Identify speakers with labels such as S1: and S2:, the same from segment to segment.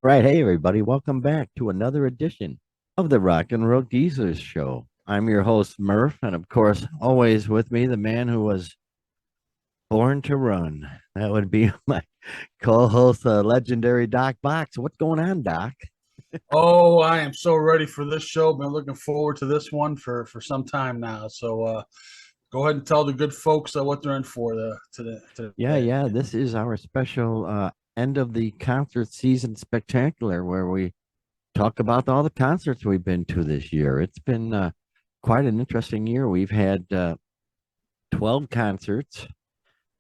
S1: Right. Hey, everybody. Welcome back to another edition of the RnRGzrs Show. I'm your host, Murph. And of course, always with me, the man who was born to run. That would be my co host, legendary Doc Box. What's going on, Doc?
S2: Oh, I am so ready for this show. Been looking forward to this one for some time now. So go ahead and tell the good folks what they're in for
S1: Yeah,
S2: today.
S1: yeah. This is our special end of the concert season spectacular where we talk about all the concerts we've been to this year. It's been quite an interesting year. We've had 12 concerts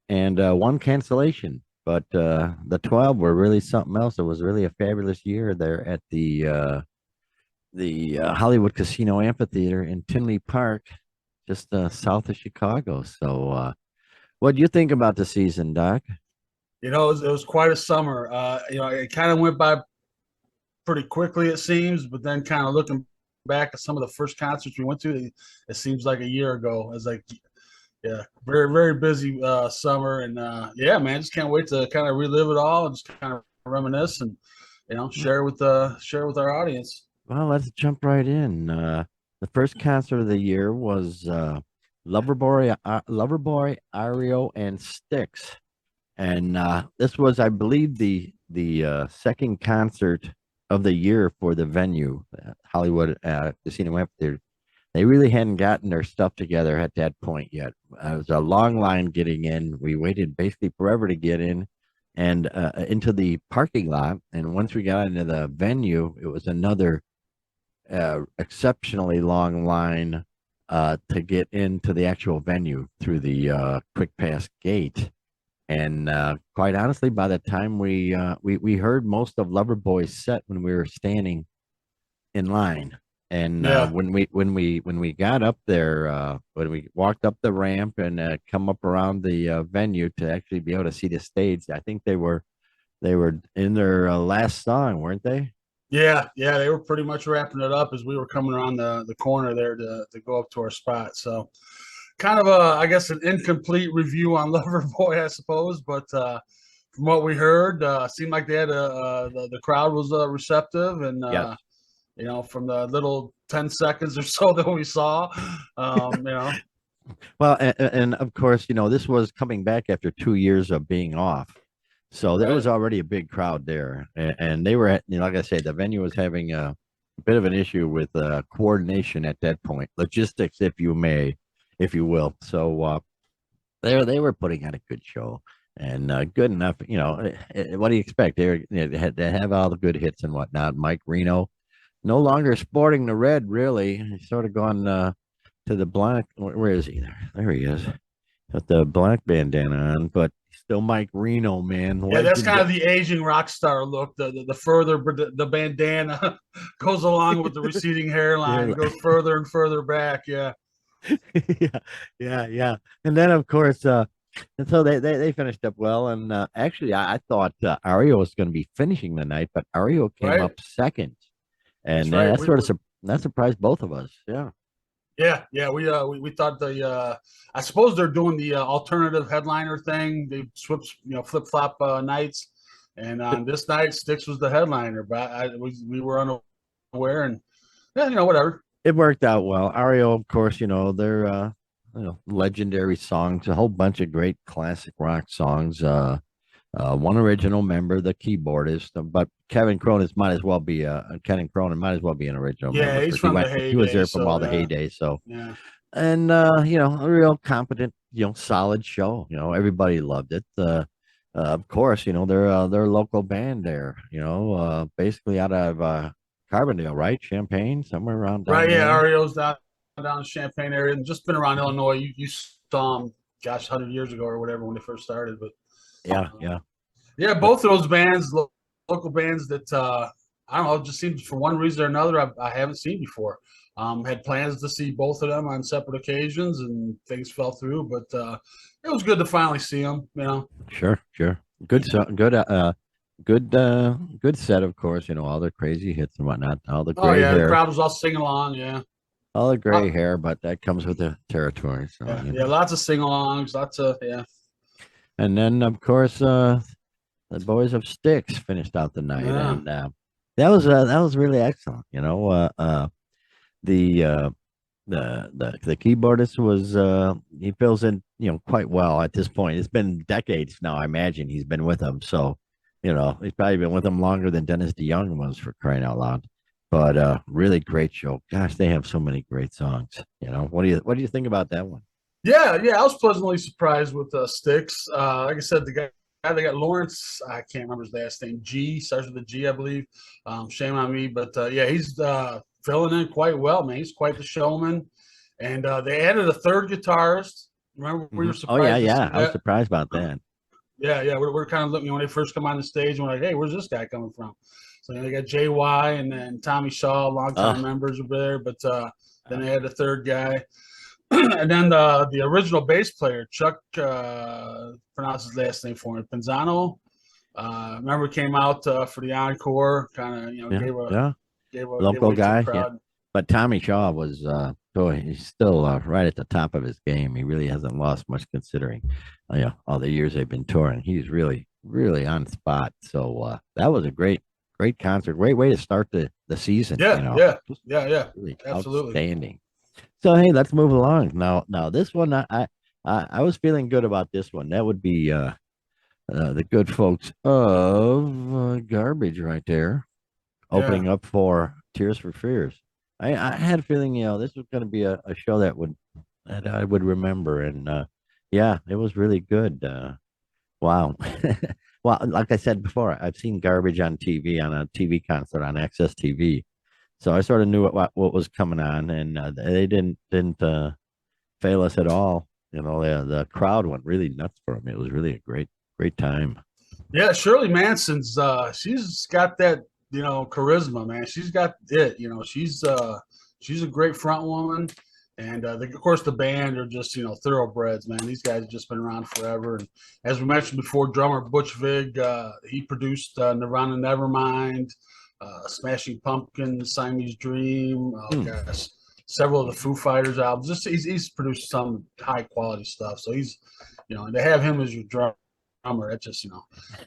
S1: and one cancellation. But the 12 were really something else. It was really a fabulous year there at the Hollywood Casino Amphitheater in Tinley Park, just south of Chicago. So, what do you think about the season, Doc?
S2: It was quite a summer. It kind of went by pretty quickly, it seems, but then kind of looking back at some of the first concerts we went to, it seems like a year ago. It's like, yeah, very, very busy summer. And yeah, man, just can't wait to kind of relive it all and just kind of reminisce and, share with our audience.
S1: Well, let's jump right in. The first concert of the year was Loverboy, Ario, and Styx. And this was, I believe, the second concert of the year for the venue, Hollywood Casino Amphitheater. They really hadn't gotten their stuff together at that point yet. It was a long line getting in. We waited basically forever to get in and into the parking lot. And once we got into the venue, it was another exceptionally long line to get into the actual venue through the quick pass gate. And quite honestly, by the time we heard most of Loverboy's set when we were standing in line, and
S2: Yeah.
S1: when we got up there, when we walked up the ramp and come up around the venue to actually be able to see the stage, I think they were in their last song, weren't they?
S2: Yeah, they were pretty much wrapping it up as we were coming around the corner there to go up to our spot. So kind of I guess an incomplete review on Loverboy, I suppose, but from what we heard, seemed like they had the crowd was receptive, and
S1: Yes.
S2: from the little 10 seconds or so that we saw,
S1: Well, and of course, this was coming back after 2 years of being off. So there
S2: right,
S1: was already a big crowd there. And they were, like I said, the venue was having a bit of an issue with coordination at that point, logistics, if you will. So they were putting on a good show and good enough. What do you expect? They have all the good hits and whatnot. Mike Reno, no longer sporting the red, really. He's sort of gone to the black. Where is he? There he is. Got the black bandana on, but still Mike Reno, man.
S2: yeah, that's
S1: Legend.
S2: kind of the Asian rock star look. The further the bandana goes along with the receding hairline, it goes further and further back. Yeah.
S1: Yeah, yeah. And then of course, and so they finished up well. And actually, I thought Ario was going to be finishing the night, but Ario came
S2: Right.
S1: up second,
S2: That's
S1: and
S2: right.
S1: that sort of that surprised both of us. Yeah.
S2: Yeah. We thought I suppose they're doing the alternative headliner thing. They flip flop nights, and on this night, Styx was the headliner. But we were unaware, and yeah, whatever.
S1: It worked out well. Ario, of course, they're legendary songs, a whole bunch of great classic rock songs. One original member, the keyboardist, but Kevin Cronin might as well be an original
S2: Yeah,
S1: member
S2: he's
S1: because
S2: from the
S1: he was
S2: heyday,
S1: there from
S2: so
S1: all the
S2: yeah,
S1: heyday. So,
S2: yeah,
S1: and a real competent, solid show. Everybody loved it. Of course, they're a local band there. Basically out of Carbondale, right? Champaign, somewhere around
S2: right.
S1: down
S2: Yeah,
S1: there.
S2: Ario's down in Champaign area, and just been around Illinois. You saw him, gosh, 100 years ago or whatever when they first started, but.
S1: Yeah,
S2: uh,
S1: yeah.
S2: Yeah,
S1: But
S2: both of those bands, local bands that I don't know, just seems for one reason or another I haven't seen before. Had plans to see both of them on separate occasions, and things fell through. But it was good to finally see them.
S1: sure, sure. Good, so good set, of course. All the crazy hits and whatnot,
S2: Oh yeah, the crowd was all singing along. Yeah,
S1: all the
S2: uh,
S1: gray hair, but that comes with the territory. So,
S2: yeah, lots of sing-alongs, lots of yeah.
S1: and then of course, the boys of Sticks finished out the night,
S2: Yeah.
S1: and that was really excellent. The the keyboardist was he fills in quite well at this point. It's been decades now. I imagine he's been with them, so he's probably been with them longer than Dennis DeYoung was, for crying out loud. But really great show. Gosh, they have so many great songs. What do you think about that one?
S2: Yeah, yeah, I was pleasantly surprised with Sticks. Like I said, the guy they got Lawrence, I can't remember his last name. G starts with a G, I believe. Shame on me, but yeah, he's filling in quite well, man. He's quite the showman. And they added a third guitarist. Remember, we were
S1: Oh yeah,
S2: surprised to see
S1: yeah. I was
S2: that.
S1: surprised about that.
S2: Yeah, yeah, we're kind of looking when they first come on the stage. We're like, hey, where's this guy coming from? So they got JY and then Tommy Shaw, longtime
S1: Oh,
S2: members are there, but then they had a third guy. And then the original bass player, Chuck, pronounce his last name for me, Pinzano. Remember, came out for the encore, kind of
S1: yeah,
S2: gave a
S1: yeah.
S2: gave
S1: Local
S2: way to the
S1: guy, yeah.
S2: crowd.
S1: But Tommy Shaw was, boy, he's still right at the top of his game. He really hasn't lost much, considering, all the years they've been touring. He's really, really on spot. So that was a great concert. Great way to start the season.
S2: Yeah, yeah, yeah, yeah,
S1: Really
S2: absolutely.
S1: outstanding. So hey, let's move along now. This one, I was feeling good about this one. That would be the good folks of Garbage right there,
S2: Yeah,
S1: opening up for Tears for Fears. I had a feeling, this was going to be a show that I would remember, and yeah, it was really good. Wow. Well, like I said before, I've seen Garbage on TV, on a TV concert on Access TV, so I sort of knew what was coming on, and they didn't fail us at all. The crowd went really nuts for them. It was really a great time.
S2: yeah. Shirley Manson's she's got that charisma, man. She's got it. She's a great front woman. And of course, the band are just thoroughbreds, man. These guys have just been around forever. And as we mentioned before, drummer Butch Vig, he produced Nirvana Nevermind, Smashing Pumpkins, Siamese Dream. Oh
S1: Hmm.
S2: gosh, several of the Foo Fighters albums. Just he's produced some high quality stuff. So he's, and to have him as your drummer, that's just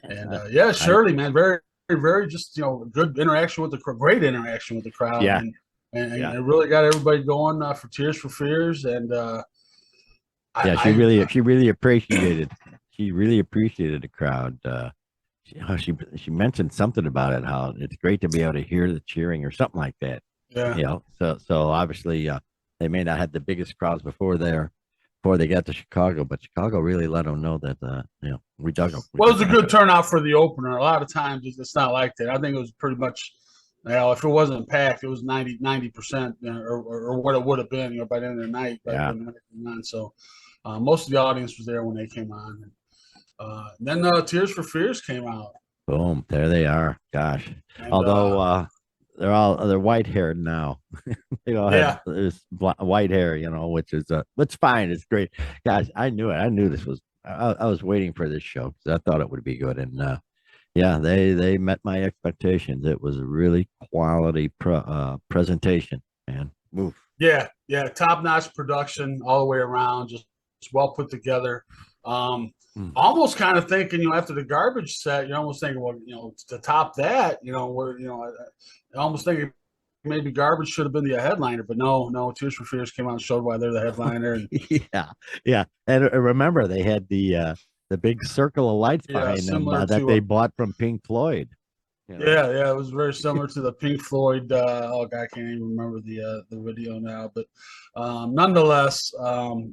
S2: And yeah,
S1: I
S2: Shirley, man, very very just good interaction with the great interaction with the crowd.
S1: Yeah,
S2: And
S1: yeah,
S2: it really got everybody going for Tears for Fears. And
S1: yeah. She really appreciated the crowd. She mentioned something about it, how it's great to be able to hear the cheering or something like that.
S2: yeah.
S1: So obviously they may not have the biggest crowds before they got to Chicago, but Chicago really let them know that we dug them.
S2: Well, it was a good turnout for the opener. A lot of times it's not like that. I think it was pretty much, if it wasn't packed, it was 90%, or what it would have been, by the end of the night.
S1: Yeah.
S2: So most of the audience was there when they came on. And then Tears for Fears came out.
S1: Boom, there they are. Gosh,
S2: And,
S1: although they're white haired now. They all have this white hair, which is it's fine. It's great. Guys, I knew it. I knew this was. I was waiting for this show because I thought it would be good, and yeah, they met my expectations. It was a really quality presentation, man. Move.
S2: Yeah, yeah, top notch production all the way around, just well put together. Almost kind of thinking, after the Garbage set, you're almost thinking, well, to top that, almost thinking maybe Garbage should have been the headliner, but no, Tears for Fears came out and showed why they're the headliner. And,
S1: yeah, and remember they had the big circle of lights behind them that they bought from Pink Floyd.
S2: Yeah, it was very similar to the Pink Floyd. Oh God, I can't even remember the video now, but nonetheless,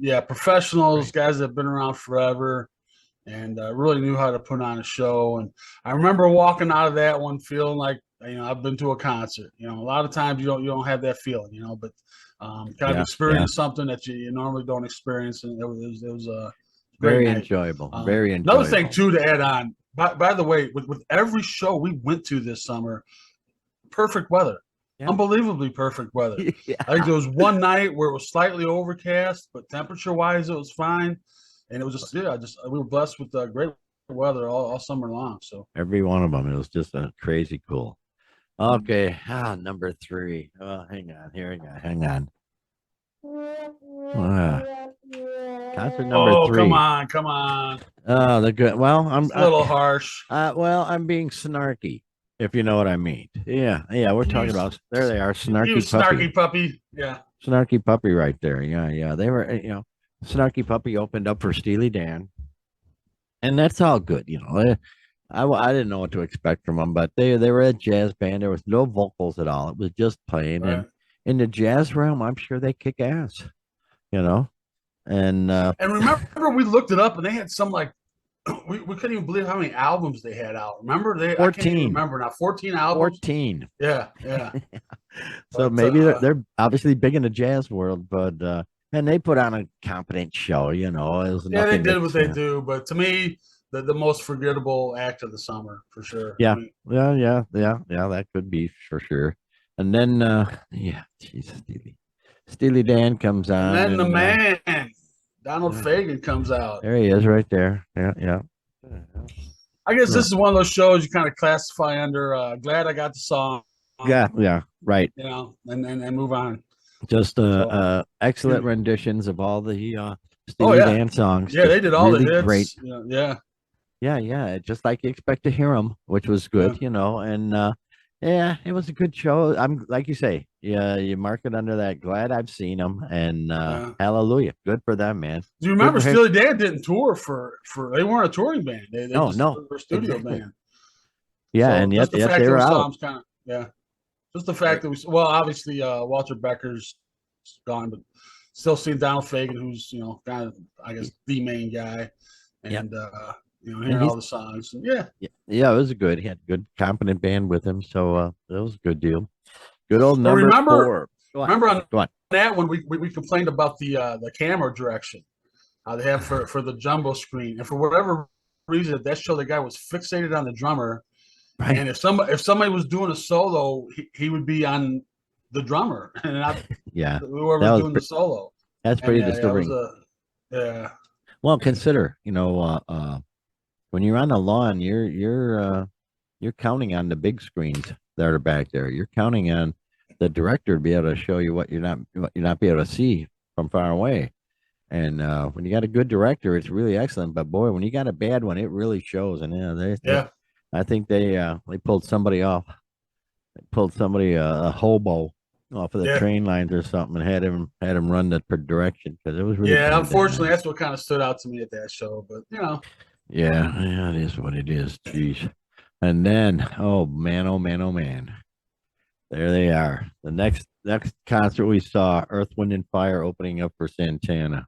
S2: yeah, professionals, guys that have been around forever, and really knew how to put on a show. And I remember walking out of that one feeling like I've been to a concert. A lot of times you don't have that feeling, but kind of experience something that you normally don't experience, and it was a great
S1: very
S2: night.
S1: enjoyable. Very enjoyable.
S2: Another thing too to add on. By the way, with every show we went to this summer, perfect weather. Yeah. Unbelievably perfect weather. Yeah. I think there was one night where it was slightly overcast, but temperature-wise, it was fine. And it was just, we were blessed with great weather all summer long. So
S1: every one of them, it was just crazy cool. Okay, number 3. Oh, hang on. Uh, concert number
S2: Oh, come
S1: 3.
S2: on, come on.
S1: Oh, the good. Well,
S2: It's a little harsh.
S1: I'm being snarky, if you know what I mean. Yeah, yeah. We're
S2: You,
S1: talking about there. They are,
S2: you
S1: snarky puppy,
S2: snarky puppy. Yeah.
S1: snarky puppy, right there. Yeah, yeah. They were, snarky puppy opened up for Steely Dan, and that's all good. I didn't know what to expect from them, but they were a jazz band. There was no vocals at all. It was just playing, and
S2: Right.
S1: in the jazz realm, I'm sure they kick ass. You know, and
S2: And remember, we looked it up, and they had some like we couldn't even believe how many albums they had out. Remember, I can't even
S1: 14,
S2: remember now. 14 albums.
S1: 14.
S2: Yeah, yeah.
S1: So
S2: But
S1: maybe they're obviously big in the jazz world, but and they put on a competent show. It was
S2: yeah, they
S1: nothing
S2: did
S1: that
S2: what they do. But to me, the most forgettable act of the summer for sure. I
S1: yeah,
S2: mean,
S1: yeah, that could be for sure. And then yeah, jeez, Steely Dan comes
S2: and
S1: on,
S2: then the
S1: and
S2: man, Donald
S1: yeah,
S2: Fagen, comes out.
S1: there he is, right there. Yeah, yeah.
S2: I guess
S1: Huh.
S2: this is one of those shows you kind of classify under glad I got the song,
S1: Yeah, yeah, right.
S2: and move on.
S1: Just
S2: So,
S1: excellent renditions of all the
S2: oh
S1: Steely
S2: yeah,
S1: Dan songs.
S2: yeah,
S1: Just
S2: they did all the
S1: really great.
S2: hits. Yeah,
S1: Yeah, yeah, just like you expect to hear them, which was
S2: yeah.
S1: good, and yeah, it was a good show. I'm like you say, yeah, you mark it under that. Glad I've seen them, and
S2: Yeah.
S1: hallelujah, good for them, man.
S2: Do you
S1: Good
S2: remember
S1: for him.
S2: Steely Dan didn't tour for they weren't a touring band. They
S1: No,
S2: just
S1: no,
S2: were a studio
S1: exactly.
S2: band.
S1: Yeah,
S2: So
S1: and
S2: just the
S1: yet
S2: fact
S1: they
S2: that
S1: were
S2: we saw
S1: out.
S2: him kind of just the fact that obviously Walter Becker's gone, but still seeing Donald Fagen, who's kind of I guess the main guy,
S1: Yeah,
S2: and
S1: and
S2: hearing all the songs. And yeah,
S1: yeah, yeah, it was good. He had a good, competent band with him, so that was a good deal. Good old
S2: but
S1: number 4. Go on,
S2: remember on
S1: go on.
S2: that one we complained about the camera direction they have for the jumbo screen, and for whatever reason at that show the guy was fixated on the drummer.
S1: Right.
S2: And if somebody was doing a solo, he would be on the drummer and not
S1: Yeah, that
S2: whoever's
S1: was
S2: doing the solo.
S1: that's
S2: And
S1: pretty
S2: yeah, it was
S1: disturbing.
S2: yeah,
S1: Well, consider, when you're on the lawn, you're counting on the big screens that are back there. You're counting on the director to be able to show you what you're not be able to see from far away. And when you got a good director, it's really excellent. But boy, when you got a bad one, it really shows. And yeah,
S2: yeah,
S1: I think they pulled somebody off. They pulled somebody a hobo off of the
S2: yeah,
S1: train lines or something, and had him run that direction because it was really
S2: yeah.
S1: bad that
S2: Unfortunately,
S1: night.
S2: that's what kind of stood out to me at that show. But
S1: Yeah, yeah, it is what it is. Jeez. And then, oh man, oh man, oh man. There they are. The next concert we saw, Earth, Wind, and Fire opening up for Santana.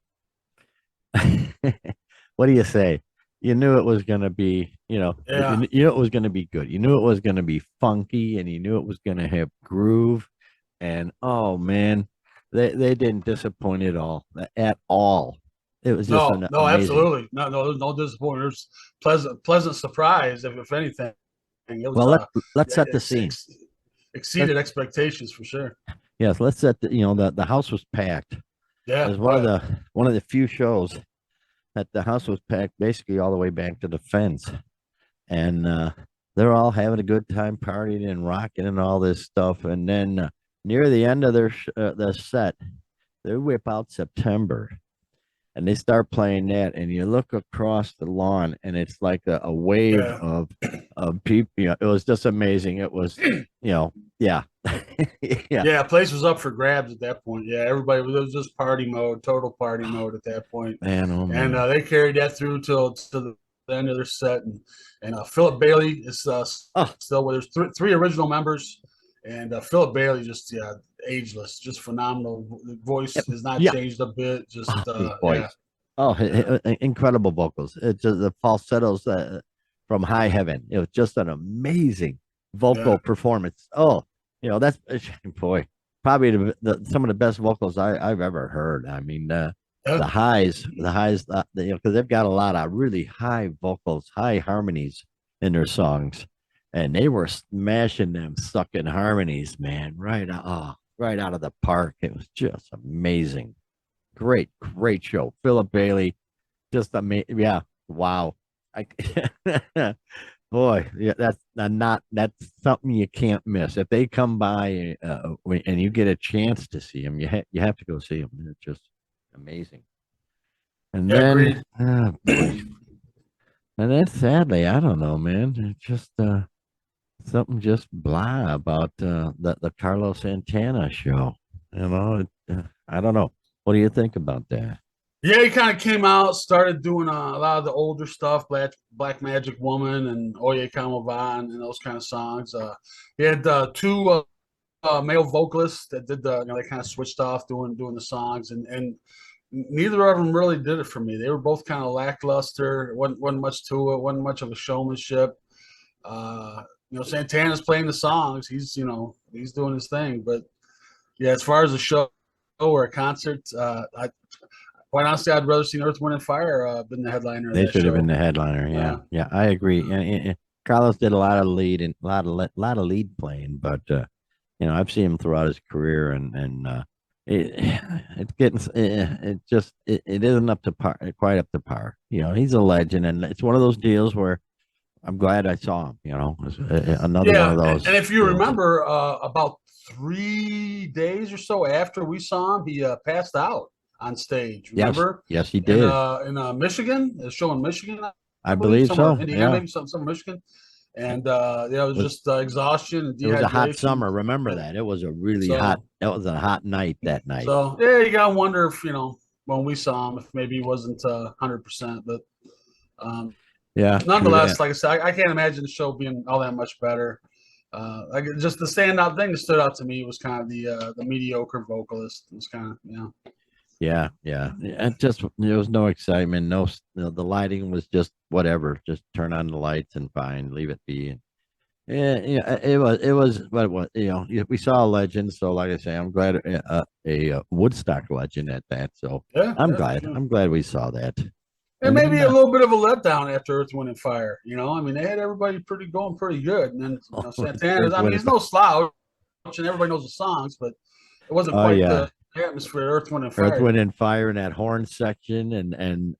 S1: What do you say? You knew it was going to be,
S2: yeah,
S1: you knew it was going to be good. You knew it was going to be funky, and you knew it was going to have groove. And oh man, they didn't disappoint at all. At all. It was just
S2: no,
S1: an
S2: no,
S1: amazing.
S2: absolutely, no, there's no disappointment. There's pleasant surprise, if anything. It was
S1: Well, let's set the scene. Let's
S2: exceeded expectations for sure.
S1: Yes, let's set the house was packed. It
S2: Yeah,
S1: was
S2: oh yeah,
S1: one of the few shows that the house was packed basically all the way back to the fence, and they're all having a good time partying and rocking and all this stuff. And then near the end of the set, they whip out September, and they start playing that, and you look across the lawn, and it's like a wave
S2: yeah.
S1: of people. It was just amazing. It was, yeah, yeah,
S2: Yeah, place was up for grabs at that point. Yeah, everybody was just party mode, total party mode at that point.
S1: man, oh
S2: And
S1: man.
S2: they carried that through till to the end of their set. And Philip Bailey is
S1: Oh,
S2: still well, there's three original members, and Philip Bailey just ageless, just phenomenal. The voice has not
S1: yeah.
S2: changed a bit. Just
S1: Oh, his
S2: yeah,
S1: voice. Oh,
S2: yeah,
S1: incredible vocals. It's just the falsettos from high heaven. It was just an amazing vocal
S2: yeah,
S1: performance. Oh, that's boy, probably some of the best vocals I've ever heard. I mean,
S2: yeah,
S1: the highs, because they've got a lot of really high vocals, high harmonies in their songs, and they were smashing them sucking harmonies, man, right out of the park. It was just amazing. Great, great show. Philip Bailey, just amazing. Yeah, wow. I, Boy, yeah, that's something you can't miss. If they come by and you get a chance to see them, you have to go see them. It's just amazing. And
S2: Yeah,
S1: then,
S2: agreed.
S1: oh boy, and then sadly, I don't know, man. It's just something just blah about the Carlos Santana show. I don't know. What do you think about that?
S2: Yeah, he kind of came out, started doing a lot of the older stuff, Black Magic Woman and Oye Como Van and those kind of songs. He had two male vocalists that did they kind of switched off doing the songs, and neither of them really did it for me. They were both kind of lackluster. Wasn't much to it. Wasn't much of a showmanship. Santana's playing the songs. He's doing his thing. But yeah, as far as a show or a concert, quite honestly, I'd rather see Earth, Wind, and Fire been the headliner of
S1: They
S2: that
S1: should have been
S2: show.
S1: the headliner. Yeah,
S2: Yeah.
S1: yeah, I agree. And Carlos did a lot of lead and lot of lead playing, but I've seen him throughout his career, and it it's getting it isn't up to par, quite up to par. He's a legend, and it's one of those deals where I'm glad I saw him. It's another one
S2: Yeah,
S1: of those
S2: and if you
S1: deals.
S2: remember, about 3 days or so after we saw him, he passed out on stage.
S1: Yes,
S2: Remember,
S1: yes, he
S2: in
S1: did.
S2: Michigan, a show in Michigan,
S1: I
S2: I believe,
S1: believe
S2: somewhere
S1: so.
S2: Indiana,
S1: Yeah,
S2: maybe somewhere Michigan, and it was
S1: was
S2: just exhaustion and
S1: it was a hot
S2: dehydration.
S1: summer. Remember
S2: And
S1: that? It was a really hot.
S2: so,
S1: That was a hot night that night.
S2: so yeah, you gotta wonder if when we saw him, if maybe he wasn't 100%, but um,
S1: Yeah, true that.
S2: nonetheless, like I said, I can't imagine the show being all that much better. Just the standout thing that stood out to me was kind of the mediocre vocalist. It was kind of
S1: Yeah, yeah. It just there was no excitement. No, the lighting was just whatever. Just turn on the lights and fine, leave it be. And yeah, it was what it was. We saw a legend. So, like I say, I'm glad a Woodstock legend at that. So
S2: yeah,
S1: I'm
S2: yeah, for
S1: glad.
S2: sure.
S1: I'm glad we saw that.
S2: And
S1: And
S2: maybe
S1: then,
S2: a little bit of a letdown after Earth, Wind, and Fire. I mean, they had everybody going pretty good, and then Santana.
S1: Earth,
S2: I mean,
S1: Wind,
S2: he's
S1: and Fire.
S2: no slouch, and everybody knows the songs, but it wasn't
S1: Oh
S2: quite
S1: yeah,
S2: the atmosphere Earth, Wind, and
S1: Earth,
S2: Fire
S1: Wind,
S2: did.
S1: and Fire in that horn section, and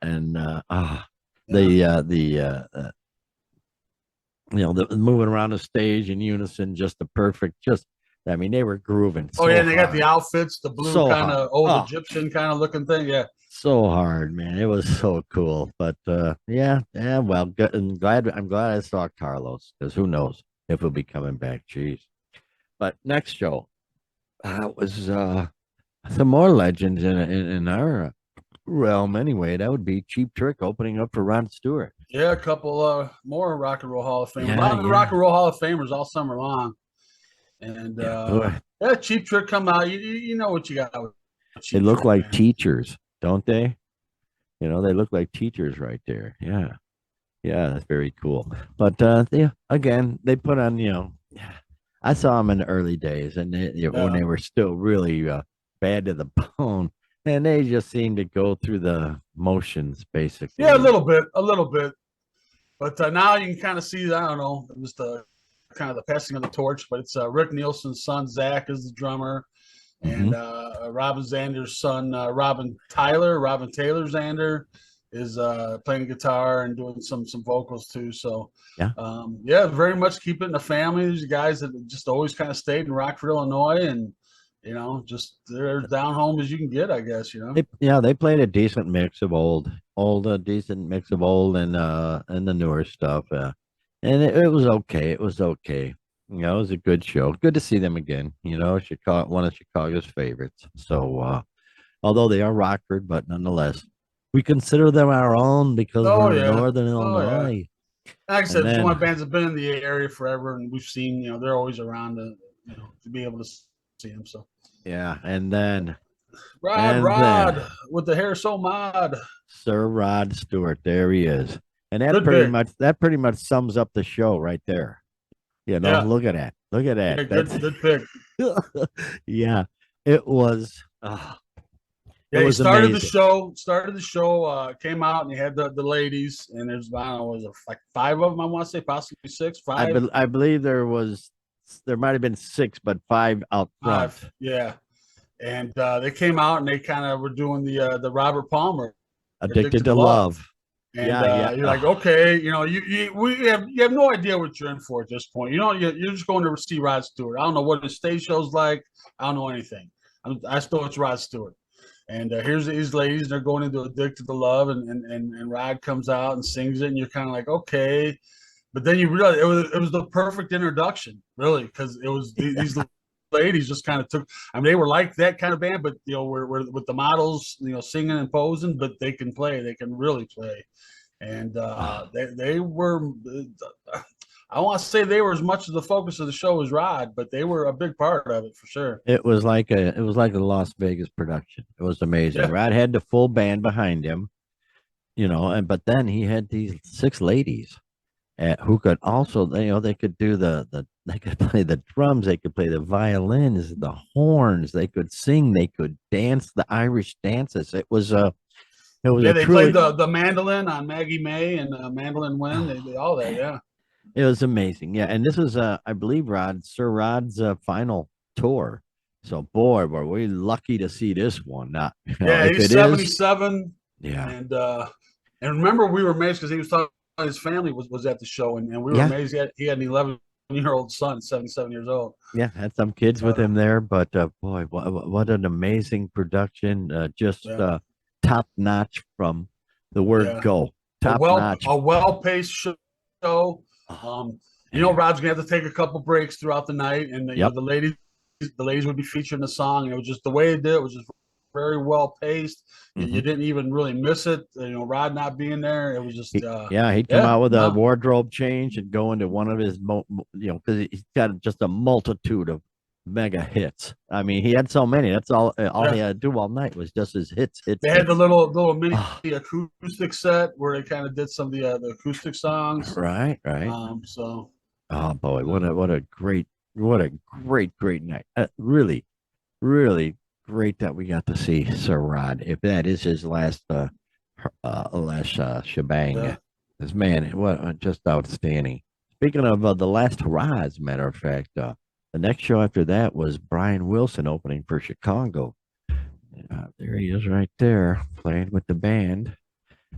S2: Yeah.
S1: the moving around the stage in unison, just the perfect, just I mean, they were grooving
S2: Oh yeah,
S1: so
S2: and they got the
S1: hard,
S2: outfits, the blue
S1: so
S2: kind
S1: hard.
S2: of old
S1: Oh,
S2: Egyptian kind of looking thing. Yeah.
S1: so hard, man. It was so cool. But yeah, yeah. Well, good, and I'm glad I saw Carlos because who knows if he'll be coming back. Jeez. But next show was some more legends in our realm. Anyway, that would be Cheap Trick opening up for Rod Stewart.
S2: Yeah, a couple more Rock and Roll Hall of Famers. A
S1: Yeah,
S2: lot of Rock
S1: yeah,
S2: and Roll Hall of Famers all summer long. And
S1: yeah. Boy,
S2: yeah, Cheap Trick come out. You know what you got with
S1: they
S2: Cheap
S1: look
S2: Trick,
S1: like
S2: man.
S1: teachers, don't they? They look like teachers right there. Yeah. Yeah, that's very cool. But yeah, again, they put on, I saw them in the early days and when
S2: Yeah,
S1: they were still really bad to the bone, and they just seemed to go through the motions
S2: yeah,
S1: basically. And
S2: a little bit. But now you can kind of see. I don't know. It was the kind of the passing of the torch. But it's Rick Nielsen's son Zach is the drummer,
S1: hmm
S2: and Robin Zander's son Robin Taylor Zander, is playing guitar and doing some vocals too. So
S1: yeah,
S2: yeah, very much keep it in the family. These guys that just always kind of stayed in Rockford, Illinois, and just they're down home as you can get, I guess.
S1: they played a decent mix of decent mix of old and the newer stuff. And it was okay. It was okay. It was a good show. Good to see them again. Chicago, one of Chicago's favorites. So although they are Rockford, but nonetheless, we consider them our own because
S2: Oh
S1: we're in
S2: yeah,
S1: Northern
S2: oh yeah.
S1: Illinois.
S2: Like I
S1: And
S2: said, it's one of
S1: then,
S2: my bands have been in the area forever, and we've seen they're always around to be able to see them. So
S1: yeah, and then, and then
S2: Rod with the hair so mod.
S1: Sir Rod Stewart, there he is. And
S2: Good pick.
S1: that pretty much sums up the show right there.
S2: Yeah,
S1: Look at that. Look at that.
S2: yeah,
S1: That's
S2: good pick.
S1: yeah. It was it
S2: Yeah, he
S1: was
S2: started the
S1: amazing.
S2: show. Came out and he had the ladies, and there's I don't know, was it like five of them? I want to say possibly six, five,
S1: I believe there might have been six, but five out front.
S2: five. Yeah, and they came out and they kind of were doing the Robert Palmer
S1: Addicted
S2: "Addicted
S1: to
S2: to Love."
S1: Love.
S2: And
S1: Yeah, yeah.
S2: you're like, okay, you know, you have no idea what you're in for at this point. You know, you're just going to see Rod Stewart. I don't know what his stage show's like. I don't know anything. I still it's Rod Stewart. And here's these ladies, they're going into Addicted to Love, and Rod comes out and sings it, and you're kind of like, okay. But then you realize it was the perfect introduction, really, because it was these ladies just kind of took. I mean, they were like that kind of band, but you know, we're with the models, you know, singing and posing, but they can play. They can really play, and they were. I want to say they were as much of the focus of the show as Rod, but they were a big part of it for sure.
S1: It was like a Las Vegas production. It was amazing.
S2: Yeah,
S1: Rod had the full band behind him, you know, and but then he had these six ladies who could also, you know, they could do they could play the drums, they could play the violins, the horns, they could sing, they could dance the Irish dances. It was
S2: yeah.
S1: a
S2: They played
S1: truly
S2: the mandolin on Maggie May and Mandolin Win. They all that. Yeah.
S1: it was amazing. Yeah, and this was I believe Sir Rod's final tour. So boy, were we lucky to see this one. Not, you know,
S2: Yeah,
S1: if
S2: he's
S1: it is,
S2: 77,
S1: yeah,
S2: and remember we were amazed because he was talking his family was at the show, and we were
S1: yeah.
S2: amazed he had an 11-year-old son, 77 years old.
S1: Yeah, had some kids with him there, but boy, what an amazing production! Just
S2: Yeah,
S1: top notch from the word
S2: yeah,
S1: go. Top notch.
S2: a well paced show.
S1: Oh,
S2: You know,
S1: man.
S2: Rod's gonna have to take a couple breaks throughout the night, and you know
S1: Yep.
S2: the ladies would be featuring the song, and it was just the way it did. It was just very well paced.
S1: Hmm.
S2: You didn't even really miss it. You know, Rod not being there, it was just
S1: Yeah, he'd come
S2: yeah,
S1: out with a
S2: no,
S1: wardrobe change and go into one of his, you know, because he's got just a multitude of mega hits. I mean, he had so many. That's all he
S2: yeah.
S1: had to do all night was just his hits, hits,
S2: They had the
S1: hits.
S2: little mini
S1: Oh,
S2: acoustic set where they kind of did some of the acoustic songs.
S1: right, right.
S2: So
S1: Oh boy,
S2: uh,
S1: what a great night. Really, really great that we got to see Sir Rod. If that is his last shebang,
S2: yeah,
S1: this man, what just outstanding. Speaking of the last hurrah, as a matter of fact, the next show after that was Brian Wilson opening for Chicago. There he is, right there, playing with the band,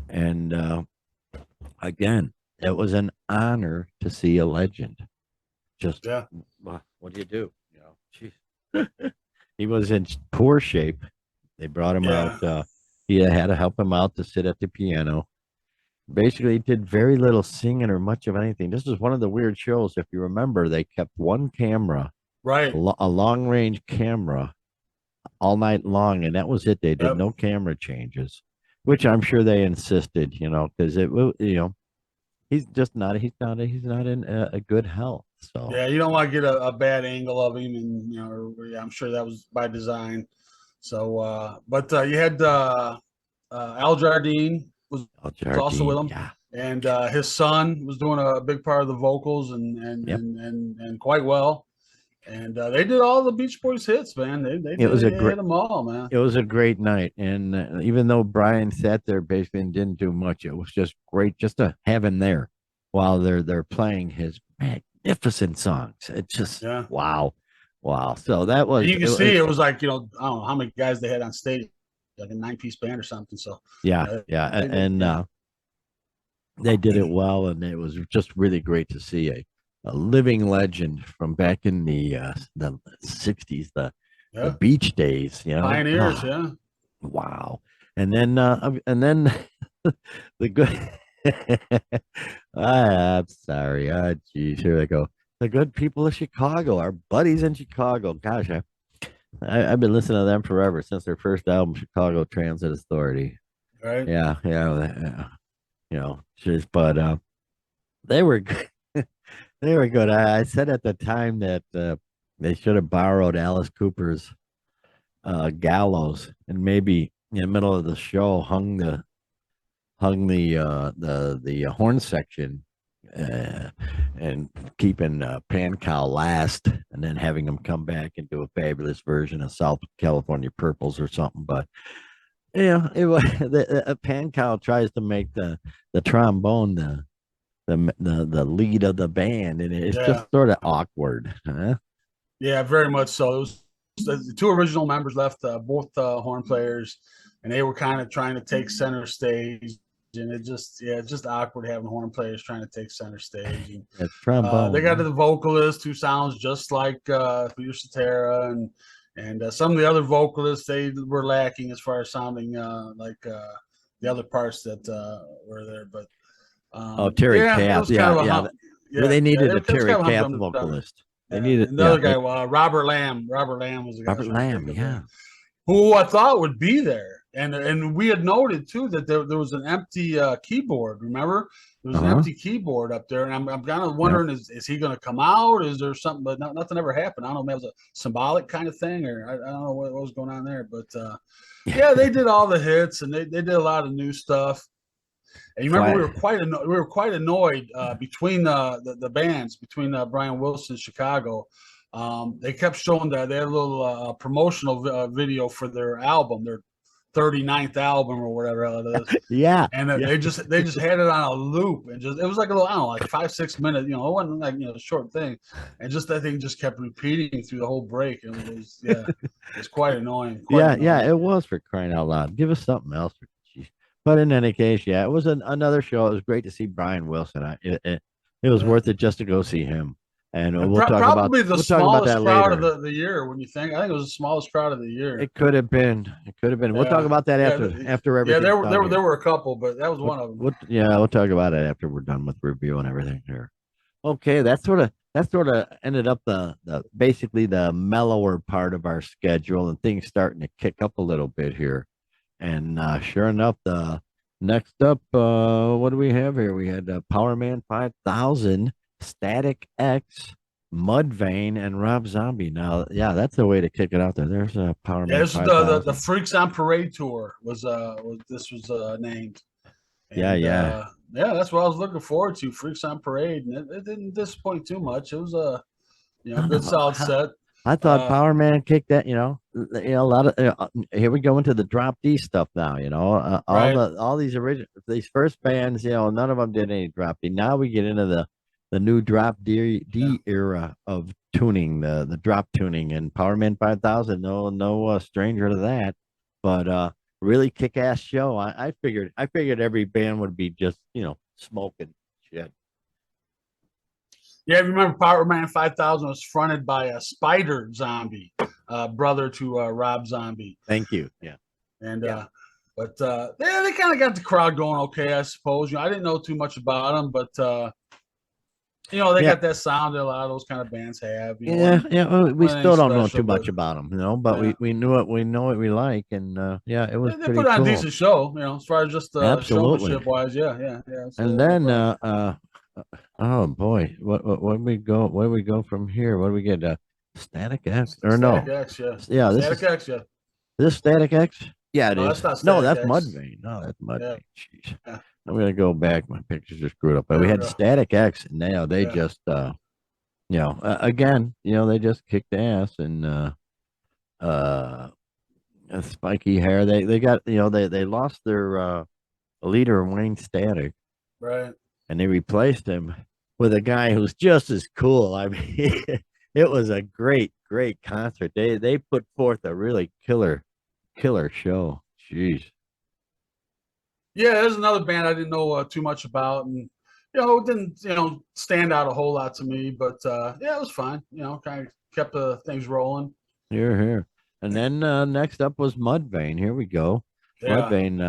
S1: and again, it was an honor to see a legend. Just
S2: yeah,
S1: what do you do? You know, geez. He was in poor shape. They brought him out.
S2: yeah.
S1: He had to help him out to sit at the piano. Basically, he did very little singing or much of anything. This is one of the weird shows. If you remember, they kept one camera,
S2: Right.
S1: a long range camera, all night long, and that was it. They did
S2: Yep.
S1: no camera changes, which I'm sure they insisted, you know, because you know, he's not in a good health. So
S2: Yeah, you don't want to get a bad angle of him, and you know, yeah, I'm sure that was by design. So, but you had Al Jardine
S1: El
S2: was also with
S1: Jardine,
S2: him,
S1: yeah,
S2: and his son was doing a big part of the vocals,
S1: yep.
S2: and quite well. And they did all the Beach Boys hits, man.
S1: It was a
S2: They
S1: great
S2: hit them all, man.
S1: it was a great night, and even though Brian sat there basically and didn't do much, it was just great just to have him there while they're playing his magnificent songs. It's just
S2: Yeah.
S1: wow, wow. So that
S2: And
S1: was
S2: you can see it was like, you know, I don't know how many guys they had on stage, like a 9-piece band or something. So,
S1: yeah,
S2: yeah,
S1: yeah, and
S2: yeah,
S1: they did it well, and it was just really great to see a living legend from back in the 60s, the
S2: yeah.
S1: beach days, you know.
S2: Pioneers, yeah.
S1: Wow. And then the good I'm sorry. Geez, here they go. The good people of Chicago, our buddies in Chicago. Gosh, I've been listening to them forever since their first album, Chicago Transit Authority.
S2: Right.
S1: Yeah, yeah, you know, just but they were they were good. I said at the time that they should have borrowed Alice Cooper's gallows and maybe in the middle of the show hung the horn section and keeping Pan Cow last and then having him come back and do a fabulous version of South California Purples or something. But yeah, it was the Pan Cow tries to make the trombone the lead of the band, and it's
S2: Yeah.
S1: just sort of awkward, huh?
S2: Yeah, very much so. It was the two original members left, both horn players, and they were kind of trying to take center stage. and it's just awkward having horn players trying to take center stage. And
S1: It's
S2: they
S1: trombone.
S2: got
S1: Huh?
S2: the vocalist who sounds just like Peter Cetera, and some of the other vocalists they were lacking as far as sounding like the other parts that were there. But
S1: Oh, Terry
S2: yeah, it
S1: Kath.
S2: was kind
S1: Yeah,
S2: of a
S1: yeah.
S2: hump.
S1: Well,
S2: Yeah,
S1: they
S2: yeah,
S1: needed a
S2: it was
S1: Terry
S2: kind of a
S1: Kath
S2: hump.
S1: vocalist. They
S2: Yeah,
S1: needed,
S2: and the
S1: yeah.
S2: other guy, Robert Lamb. Robert Lamb was the guy I was
S1: Robert
S2: trying to
S1: Lamb.
S2: think of.
S1: Yeah.
S2: Who I thought would be there. And we had noted too that there was an empty keyboard. Remember, there was an
S1: Uh-huh.
S2: empty keyboard up there, and I'm kind of
S1: Yep.
S2: wondering is he going to come out? Is there something? But nothing ever happened. I don't know if it was a symbolic kind of thing, or I don't know what was going on there. But yeah, they did all the hits, and they did a lot of new stuff. And you remember
S1: Quiet.
S2: we were quite annoyed between the bands between Brian Wilson Chicago. They kept showing that they had a little promotional video for their album, their 39th album or whatever it is.
S1: Yeah.
S2: And
S1: Yeah.
S2: they just had it on a loop and just it was like a little I don't know like 5-6 minutes, it wasn't like a short thing, and just that thing just kept repeating through the whole break, and it was it's quite annoying.
S1: Yeah. Yeah. It was, for crying out loud. Give us something else. Jeez. But in any case, yeah, it was another show. It was great to see Brian Wilson. It was worth it just to go see him. And
S2: And
S1: we'll talk about
S2: probably the
S1: that
S2: smallest crowd
S1: later.
S2: of the year when you think. I think it was the smallest crowd of the year.
S1: It could have been. It could have been. We'll talk
S2: Yeah,
S1: about that
S2: yeah,
S1: after
S2: yeah.
S1: everything.
S2: There were a couple, but that was one of them.
S1: Yeah, we'll talk about it after we're done with review and everything here. Okay, that sort of ended up the basically the mellower part of our schedule, and things starting to kick up a little bit here. And sure enough, the next up, what do we have here? We had Power Man 5000, Static X, Mudvayne, and Rob Zombie. Now, yeah, that's the way to kick it out there. There's a Power
S2: Yeah,
S1: Man
S2: this is the
S1: 5000.
S2: Freaks on Parade tour was named.
S1: Yeah,
S2: And
S1: yeah.
S2: yeah, that's what I was looking forward to. Freaks on Parade, and it didn't disappoint too much. It was a
S1: I don't
S2: good
S1: know.
S2: solid set.
S1: I thought
S2: Uh,
S1: Power Man kicked that. A lot of here we go into the drop D stuff now.
S2: right.
S1: All these first bands. None of them did any drop D. Now we get into the new drop
S2: Yeah.
S1: D era of tuning, the drop tuning, and Power Man 5000. No stranger to that, but really kick ass show. I figured every band would be just smoking shit.
S2: Yeah, if you remember, Power Man 5000 was fronted by a Spider Zombie, brother to Rob Zombie,
S1: Thank you. Yeah.
S2: and
S1: Yeah.
S2: but they kind of got the crowd going okay, I suppose. I didn't know too much about them, but they
S1: Yeah.
S2: got that sound that a lot of those kind of bands have.
S1: Yeah, yeah. Well, we
S2: Wasn't anything
S1: still don't know
S2: special,
S1: too
S2: but
S1: much about them, but
S2: yeah,
S1: we knew it. We know what we like, and yeah, it was
S2: they
S1: pretty
S2: put on a
S1: cool.
S2: decent show. As far as just
S1: Absolutely.
S2: showmanship wise, yeah. So,
S1: And
S2: no
S1: then,
S2: problem.
S1: oh boy, what we go? Where do we go from here? What do we get? Static X or
S2: Static
S1: no?
S2: X, yeah.
S1: Yeah,
S2: Static X, yeah.
S1: this Static X. Yeah, it
S2: No,
S1: is.
S2: that's not
S1: No,
S2: Static
S1: that's
S2: X.
S1: Mudvayne. No, that's
S2: Yeah,
S1: Mudvayne. Jeez,
S2: yeah.
S1: I'm gonna go back. My pictures are screwed up, but
S2: There
S1: we
S2: we
S1: had
S2: go.
S1: Static X, and now they
S2: Yeah.
S1: just, again, they just kicked ass, and uh spiky hair. They got they lost their leader, Wayne Static,
S2: Right.
S1: and they replaced him with a guy who's just as cool. I mean, it was a great concert. They put forth a really killer show. Jeez.
S2: Yeah, there's another band I didn't know too much about, and it didn't stand out a whole lot to me, but yeah, it was fine. Kind of kept things rolling.
S1: Here. And then next up was Mudvayne. Here we go.
S2: Yeah,
S1: Mudvayne.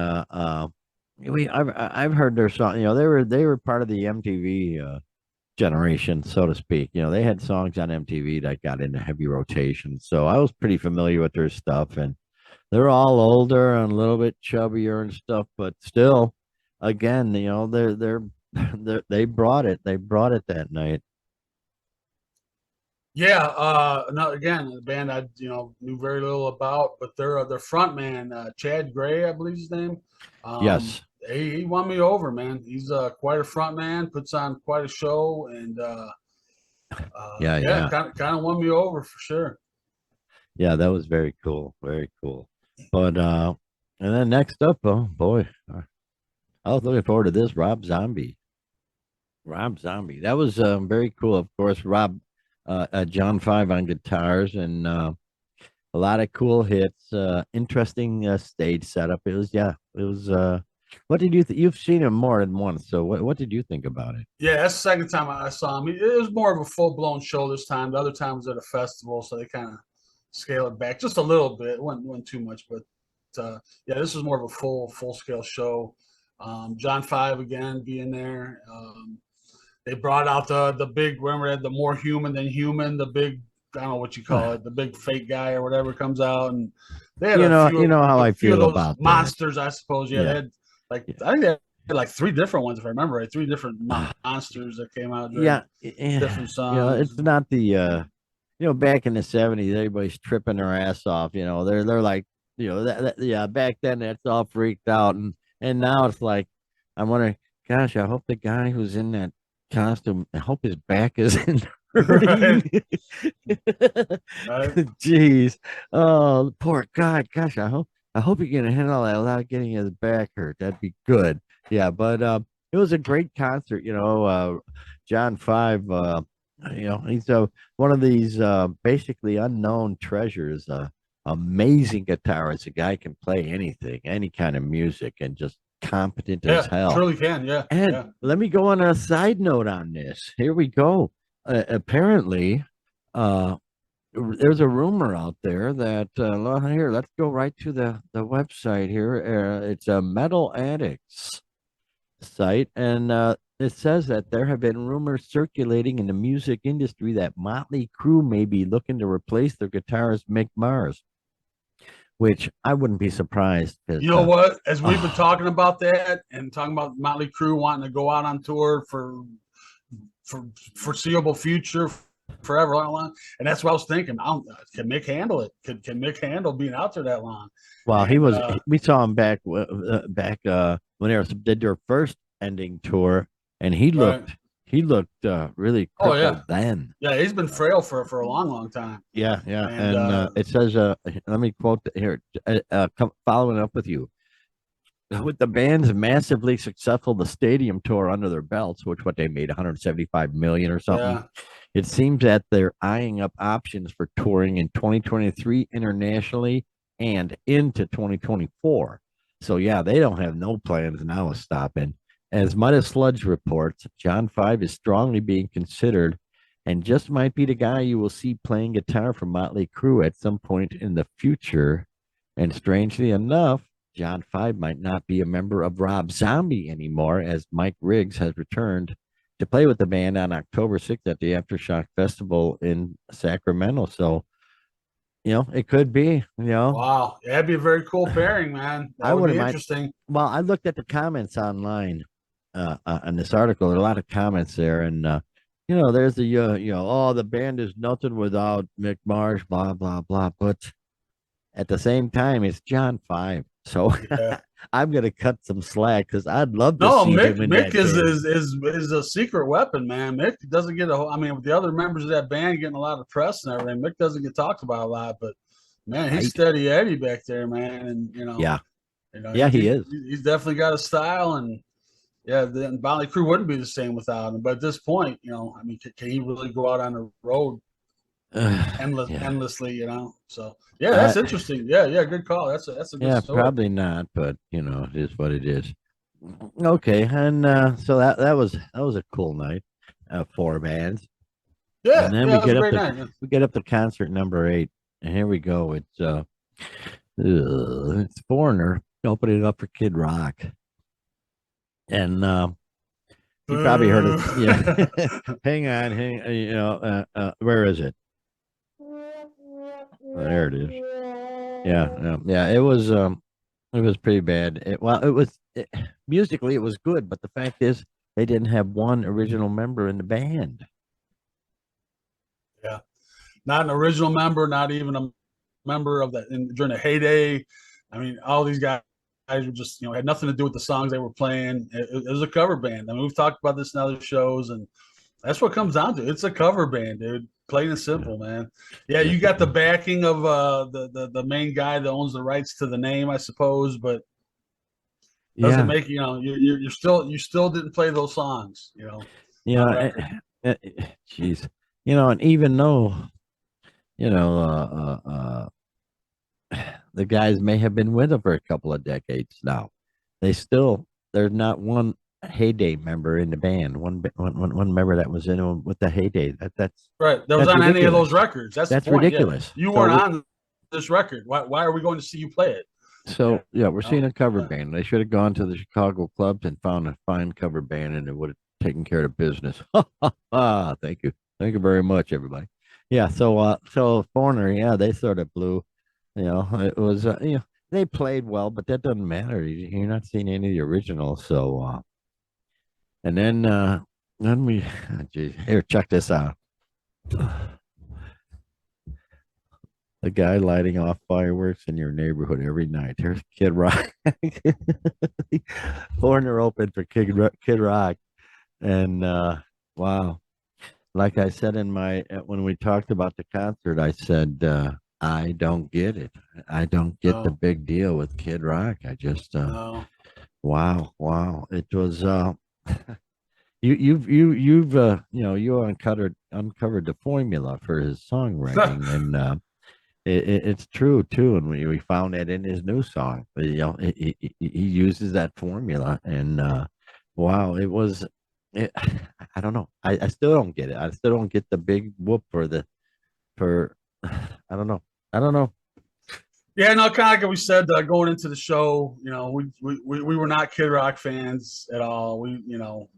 S1: I've heard their song. They were part of the MTV generation, so to speak. They had songs on MTV that got into heavy rotation, so I was pretty familiar with their stuff. And they're all older and a little bit chubbier and stuff, but still, again, they brought it. They brought it that night.
S2: yeah. No, again, the band I knew very little about, but their front man, Chad Gray, I believe his name.
S1: Yes.
S2: He won me over, man. He's quite a front man, puts on quite a show, and
S1: Yeah.
S2: kind of won me over for sure.
S1: Yeah, that was very cool. Very cool. But and then next up, oh boy, I was looking forward to this. Rob Zombie. Rob Zombie. That was very cool. Of course, Rob, John Five on guitars, and a lot of cool hits. Interesting stage setup. It was What did you you've seen him more than once, so what did you think about it?
S2: Yeah, that's the second time I saw him. It was more of a full blown show this time. The other time was at a festival, so they kind of scale it back just a little bit. It wasn't too much, but yeah, this was more of a full scale show. John Five again being there. They brought out the big, remember, they had the more human than human, the big, I don't know what you call it, the big fake guy or whatever comes out, and they had
S1: You know how
S2: a
S1: I
S2: few of
S1: feel
S2: those
S1: about that.
S2: monsters, I suppose. Yeah, they
S1: Yeah.
S2: had like
S1: Yeah.
S2: I think they had like three different ones if I remember right, three different monsters that came out during
S1: Yeah, yeah.
S2: different songs.
S1: It's not the back in the 70s, everybody's tripping their ass off. They're like, yeah, back then that's all freaked out, and now it's like, I'm wondering, gosh, I hope the guy who's in that costume, I hope his back isn't hurting.
S2: Right, right.
S1: Jeez, oh, poor guy. Gosh, I hope he can handle that without getting his back hurt. That'd be good. Yeah, but it was a great concert. John Five. He's one of these basically unknown treasures. Amazing guitarist. A guy can play anything, any kind of music, and just competent as
S2: Yeah,
S1: hell.
S2: truly can. Yeah,
S1: And
S2: yeah.
S1: let me go on a side note on this. Here we go. Apparently, uh, there's a rumor out there that here, let's go right to the website here. It's a Metal Addicts site, and it says that there have been rumors circulating in the music industry that Motley Crue may be looking to replace their guitarist Mick Mars, which I wouldn't be surprised because
S2: You know what? As we've been
S1: oh,
S2: talking about that and talking about Motley Crue wanting to go out on tour for foreseeable future, forever long, and that's what I was thinking. Can Mick handle it? Can Mick handle being out there that long?
S1: well,
S2: And
S1: we saw him back when they did their first ending tour, and
S2: right.
S1: he looked really
S2: Oh
S1: crippled
S2: yeah,
S1: then.
S2: yeah. He's been frail for a long time,
S1: Yeah, yeah,
S2: and
S1: and it says, let me quote here, following up with you. With the band's massively successful the stadium tour under their belts, which what they made 175 million or something,
S2: yeah,
S1: it seems that they're eyeing up options for touring in 2023 internationally and into 2024. So yeah, they don't have no plans now of stopping. As Mudda Sludge reports, John Five is strongly being considered and just might be the guy you will see playing guitar for Motley Crue at some point in the future. And strangely enough, John Five might not be a member of Rob Zombie anymore, as Mike Riggs has returned to play with the band on October 6th at the Aftershock Festival in Sacramento. So, it could be,
S2: wow, yeah, that'd be a very cool pairing, man. That
S1: I
S2: would
S1: wouldn't
S2: be
S1: mind.
S2: interesting.
S1: Well, I looked at the comments online on this article. There are a lot of comments there. And, there's oh, the band is nothing without Mick Mars, blah, blah, blah. But at the same time, it's John Five. So
S2: Yeah.
S1: I'm going to cut some slack because I'd love to
S2: No,
S1: see
S2: Mick
S1: him in
S2: Mick
S1: that band.
S2: is a secret weapon, man. Mick doesn't get I mean, with the other members of that band getting a lot of press and everything, Mick doesn't get talked about a lot, but man, he's
S1: Right.
S2: steady Eddie back there, man. And
S1: Yeah. Yeah, he
S2: he's
S1: is.
S2: he's definitely got a style, and yeah, the Motley Crue wouldn't be the same without him. But at this point, I mean, can he really go out on the road
S1: Yeah.
S2: endlessly? So yeah,
S1: Uh,
S2: that's interesting. Yeah, yeah, good call. That's a good
S1: yeah,
S2: story.
S1: probably not, but it is what it is. Okay, and so that was a cool night, four bands, and
S2: Yeah,
S1: then
S2: yeah, it was a great night. Yeah.
S1: we get up to concert number eight, and here we go. It's Foreigner opening up for Kid Rock, and you probably heard it.
S2: Boo.
S1: Yeah, where is it? Oh, there it is. Yeah, yeah, yeah. It was pretty bad. Musically it was good, but the fact is they didn't have one original member in the band.
S2: Yeah, not an original member, not even a member of that during the heyday. I mean, all these guys were just had nothing to do with the songs they were playing. It was a cover band. I mean, we've talked about this in other shows, and that's what it comes down to. It's a cover band, dude. Plain and
S1: Yeah,
S2: simple, man. Yeah,
S1: yes,
S2: you
S1: it
S2: got the
S1: was.
S2: backing of the main guy that owns the rights to the name, I suppose, but doesn't
S1: Yeah,
S2: make you still didn't play those songs,
S1: yeah.
S2: on record.
S1: Jeez, and even though you know the guys may have been with him for a couple of decades now, they still there's not one Heyday member in the band. One member that was in with the Heyday.
S2: Right. That was
S1: That's
S2: on any of
S1: ridiculous.
S2: those records. That's the
S1: That's
S2: point. Yeah.
S1: ridiculous.
S2: You
S1: So
S2: weren't on this record. Why are we going to see you play it? Yeah.
S1: we're seeing
S2: Oh,
S1: a cover
S2: yeah.
S1: band. They should have gone to the Chicago clubs and found a fine cover band, and it would have taken care of business. Thank you very much, everybody. Yeah, so Foreigner, yeah, they sort of blew. It was they played well, but that doesn't matter. You're not seeing any of the originals. So and then we, geez, here, check this out. The guy lighting off fireworks in your neighborhood every night. Here's Kid Rock. Foreigner open for Kid Rock. And wow. Like I said in my when we talked about the concert, I said I don't get it. I don't get the
S2: No.
S1: big deal with Kid Rock. I just
S2: No.
S1: wow. It was you uncovered the formula for his songwriting, and it's true too, and we found that in his new song. He uses that formula, and wow, it was. It, I don't know. I still don't get it. I still don't get the big whoop for. I don't know. I don't know.
S2: Yeah, no, kind of like we said going into the show, we were not Kid Rock fans at all.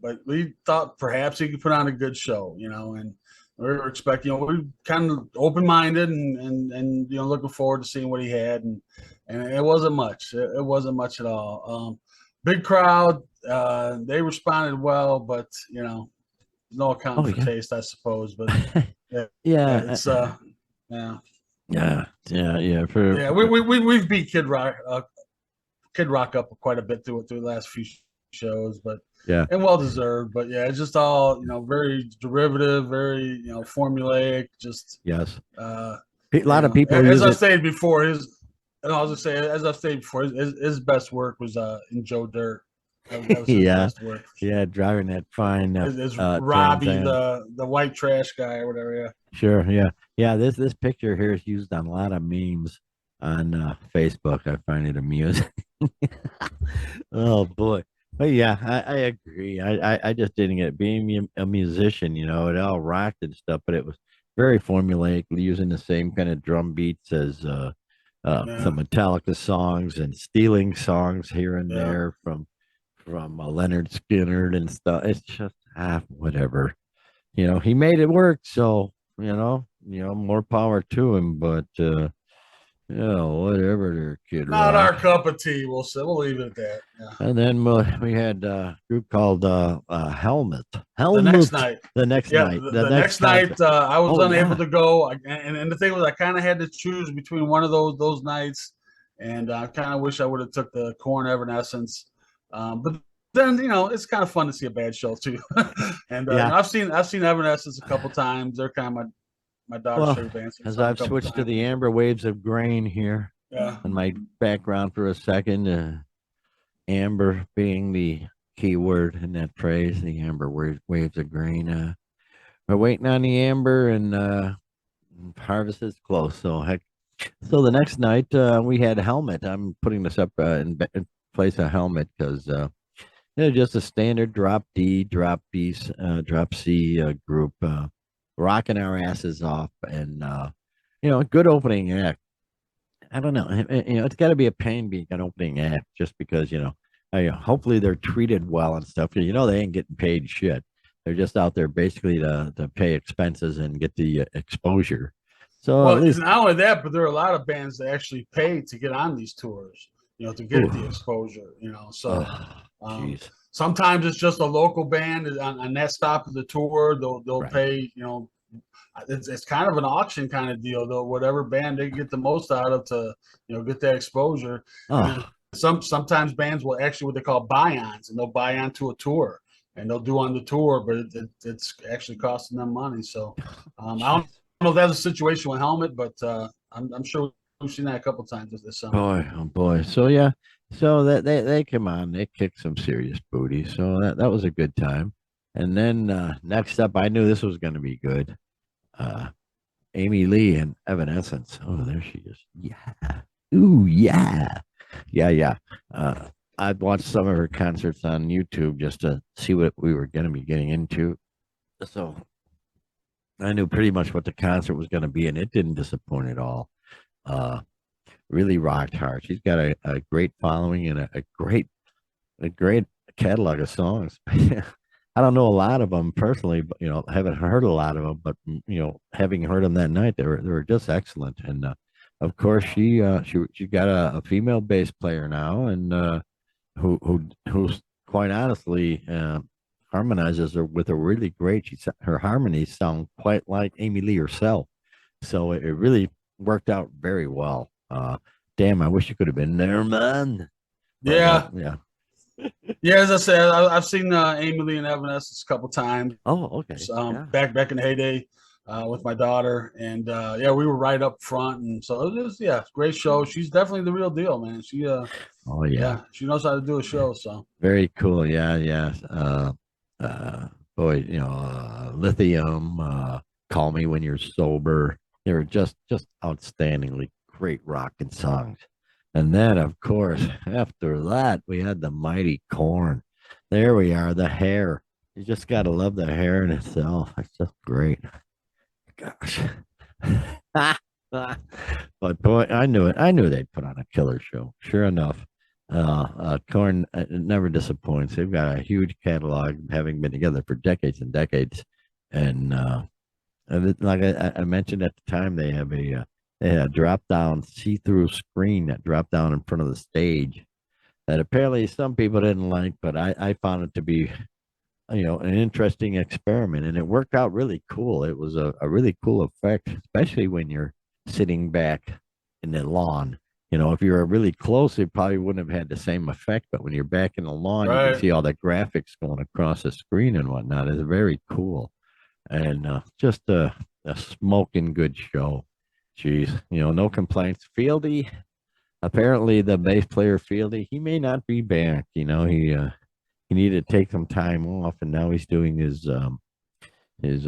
S2: But we thought perhaps he could put on a good show, and we were expecting, we kind of open minded and looking forward to seeing what he had, and it wasn't much. It wasn't much at all. Big crowd, they responded well, but no accounting
S1: Oh
S2: for
S1: yeah.
S2: taste, I suppose. But yeah,
S1: Yeah.
S2: it's yeah.
S1: Yeah. For
S2: Yeah, we've beat Kid Rock up quite a bit through the last few shows, but
S1: yeah.
S2: and well deserved. But yeah, it's just all very derivative, very formulaic. Just
S1: Yes. A lot of people
S2: as
S1: use
S2: I
S1: it.
S2: stated before, I was gonna say as I stated before, his best work was in Joe Dirt. That was his
S1: Yeah.
S2: best work.
S1: Yeah. Driving that fine
S2: Is
S1: Trans
S2: Robbie
S1: Am.
S2: the white trash guy or whatever? Yeah.
S1: Sure. Yeah. Yeah. This picture here is used on a lot of memes on Facebook. I find it amusing. Oh boy. But yeah, I agree. I just didn't get being a musician, it all rocked and stuff, but it was very formulaic, using the same kind of drum beats as
S2: Yeah.
S1: some Metallica songs and stealing songs here and
S2: Yeah.
S1: there from Leonard Skinner and stuff. It's just whatever. He made it work, so more power to him. But whatever, there, Kid
S2: Not
S1: Rock.
S2: our cup of tea. We'll leave it at that. Yeah.
S1: And then we had a group called Helmet.
S2: The next
S1: Helmet.
S2: night.
S1: The next
S2: Yeah,
S1: night.
S2: the next night I was
S1: Oh
S2: unable
S1: yeah.
S2: to go, and the thing was I kind of had to choose between one of those nights, and I kind of wish I would have took the Corn Evanescence, but then it's kind of fun to see a bad show too, and
S1: Yeah.
S2: I've seen Evanescence a couple times. They're kind of my daughter's
S1: Well,
S2: favorite band. So
S1: as
S2: I saw 'em a
S1: I've
S2: couple
S1: switched to
S2: times.
S1: the amber waves of grain here
S2: Yeah,
S1: in my background for a second, amber being the key word in that phrase, the amber waves of grain. We're waiting on the amber, and harvest is close. So heck, so the next night we had Helmet. I'm putting this up in place of Helmet because just a standard drop D, drop B, drop C group, rocking our asses off, and good opening act. I don't know. It's got to be a pain being an opening act, just because hopefully they're treated well and stuff. They ain't getting paid shit. They're just out there basically to pay expenses and get the exposure. So at
S2: well,
S1: least,
S2: not only that, but there are a lot of bands that actually pay to get on these tours, to get the
S1: ooh,
S2: exposure, So
S1: oh,
S2: um,
S1: jeez,
S2: sometimes it's just a local band on that stop of the tour. They'll
S1: right.
S2: pay, it's kind of an auction kind of deal, though. Whatever band they get the most out of to, get that exposure. And then
S1: Oh,
S2: sometimes bands will actually what they call buy-ons, and they'll buy onto a tour, and they'll do on the tour, but it's actually costing them money. So I don't
S1: jeez.
S2: know if that's a situation with Helmet, but I'm sure we've seen that a couple times this summer.
S1: Boy, oh boy. So yeah, so that they come on, they kicked some serious booty. So that was a good time. And then next up, I knew this was going to be good. Uh, Amy Lee and Evanescence. Oh, there she is. Yeah. Ooh, yeah. Yeah. I'd watched some of her concerts on YouTube just to see what we were going to be getting into. So I knew pretty much what the concert was going to be, and it didn't disappoint at all. Uh, really rocked hard. She's got a great following and a great catalog of songs. I don't know a lot of them personally, but haven't heard a lot of them. But having heard them that night, they were just excellent. And of course, she got a female bass player now, and who's quite honestly harmonizes her with a really great. Her harmonies sound quite like Amy Lee herself, so it really worked out very well. Damn, I wish you could have been there, man. But
S2: Yeah,
S1: yeah.
S2: yeah. As I said, I've seen Amy Lee and Evanescence a couple times.
S1: Oh, okay. Yeah.
S2: Back in the heyday with my daughter, and yeah, we were right up front, and so it was yeah, great show. She's definitely the real deal, man.
S1: Oh, yeah.
S2: Yeah, she knows how to do a show. So
S1: Very cool. Yeah, yeah. Boy, Lithium, Call Me When You're Sober. They were just outstandingly great rocking songs. And then, of course, after that, we had the mighty Corn. There we are, the hair. You just gotta love the hair in itself. It's just great. Gosh. But boy, I knew it. I knew they'd put on a killer show. Sure enough, Korn never disappoints. They've got a huge catalog, having been together for decades and decades. And like I mentioned at the time, they had a drop down see through screen that dropped down in front of the stage that apparently some people didn't like, but I found it to be an interesting experiment, and it worked out really cool. It was a really cool effect, especially when you're sitting back in the lawn. If you were really close, it probably wouldn't have had the same effect. But when you're back in the lawn, you can
S2: right.
S1: see all the graphics going across the screen and whatnot. It's very cool, and just a smoking good show. Jeez, no complaints. Fieldy, apparently the bass player Fieldy, he may not be back. He needed to take some time off, and now he's doing his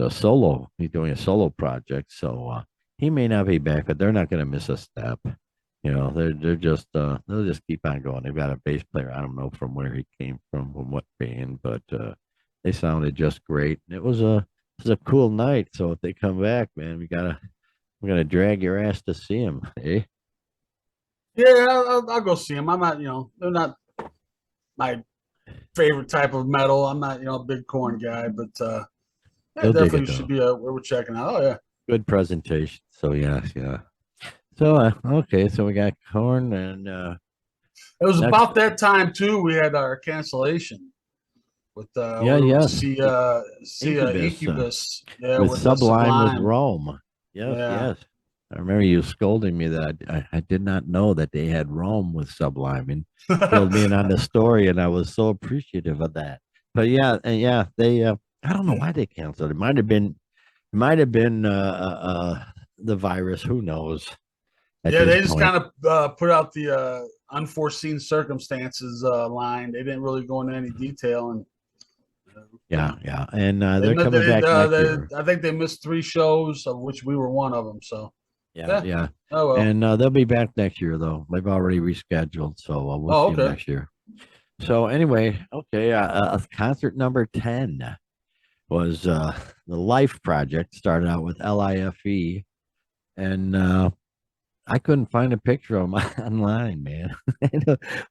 S1: solo. He's doing a solo project, so he may not be back, but they're not going to miss a step. They're just they'll just keep on going. They've got a bass player. I don't know from where he came from what band, but they sounded just great. And it was a cool night. So if they come back, man, we're gonna drag your ass to see him, eh?
S2: Yeah, I'll go see them. I'm not, they're not my favorite type of metal. I'm not, a big Corn guy, but yeah,
S1: You'll dig it
S2: definitely should
S1: though.
S2: be where we're checking out. Oh yeah,
S1: Good presentation. So yeah, yeah. So okay, so we got corn and
S2: it was
S1: next.
S2: about that time too. We had our cancellation with
S1: Yeah,
S2: we went to
S1: yes,
S2: see
S1: Incubus
S2: Incubus. Yeah,
S1: with
S2: with
S1: Sublime with
S2: Sublime.
S1: Rome. Yes,
S2: Yeah.
S1: yes. I remember you scolding me that I did not know that they had Rome with Sublime and filled me in on the story, and I was so appreciative of that. But yeah, and yeah, they I don't know why they canceled. It might have been the virus. Who knows at
S2: Yeah,
S1: this
S2: they just
S1: point?
S2: kind of put out the unforeseen circumstances line. They didn't really go into any detail, and you
S1: Yeah,
S2: know,
S1: yeah, and
S2: they,
S1: they're
S2: mi-
S1: coming back next year.
S2: I think they missed three shows, of which we were one of them. So
S1: Yeah,
S2: yeah,
S1: yeah.
S2: oh well.
S1: And they'll be back next year, though. They've already rescheduled, so we'll
S2: Oh
S1: see them
S2: okay.
S1: next year. So anyway, okay, concert number 10 was the Life Project. Started out with LIFE, and I couldn't find a picture of them online, man.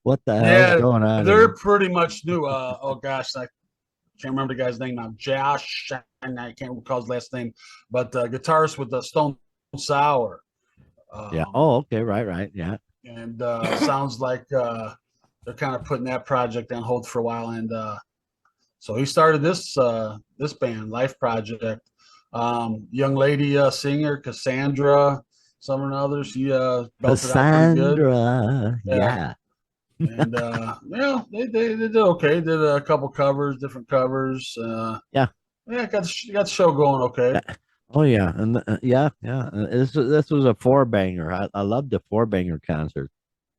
S1: What the hell's
S2: Yeah,
S1: going on
S2: they're
S1: here?
S2: pretty much new. Oh gosh, I can't remember the guy's name now. Josh, and I can't recall his last name, but guitarist with the Stone Sour.
S1: Yeah.
S2: Um,
S1: Oh, okay. Right, right. Yeah.
S2: and sounds like they're kind of putting that project on hold for a while. And so he started this band, Life Project. Young lady singer Cassandra, some or another. She belted out pretty good.
S1: Cassandra.
S2: Yeah,
S1: Yeah.
S2: and yeah, they did okay. Did a couple covers, different covers.
S1: Yeah.
S2: Yeah, got the show going okay.
S1: Yeah. Oh yeah, and yeah, yeah. This was a four banger. I loved the four banger concert.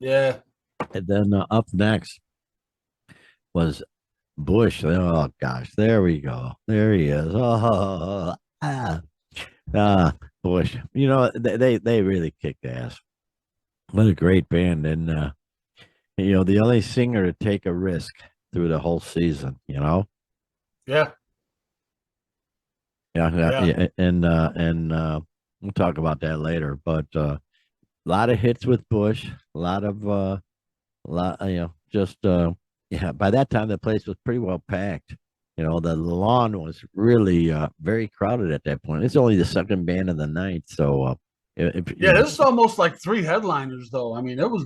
S2: Yeah,
S1: And then up next was Bush. Oh gosh, there we go. There he is. Oh, ah, Bush. They really kicked ass. What a great band. And the only singer to take a risk through the whole season.
S2: Yeah,
S1: Yeah, yeah,
S2: yeah.
S1: yeah, and we'll talk about that later. But a lot of hits with Bush, a lot of lot, just yeah. By that time, the place was pretty well packed. The lawn was really very crowded at that point. It's only the second band of the night, so if,
S2: Yeah, this is almost like three headliners, though. I mean, it was,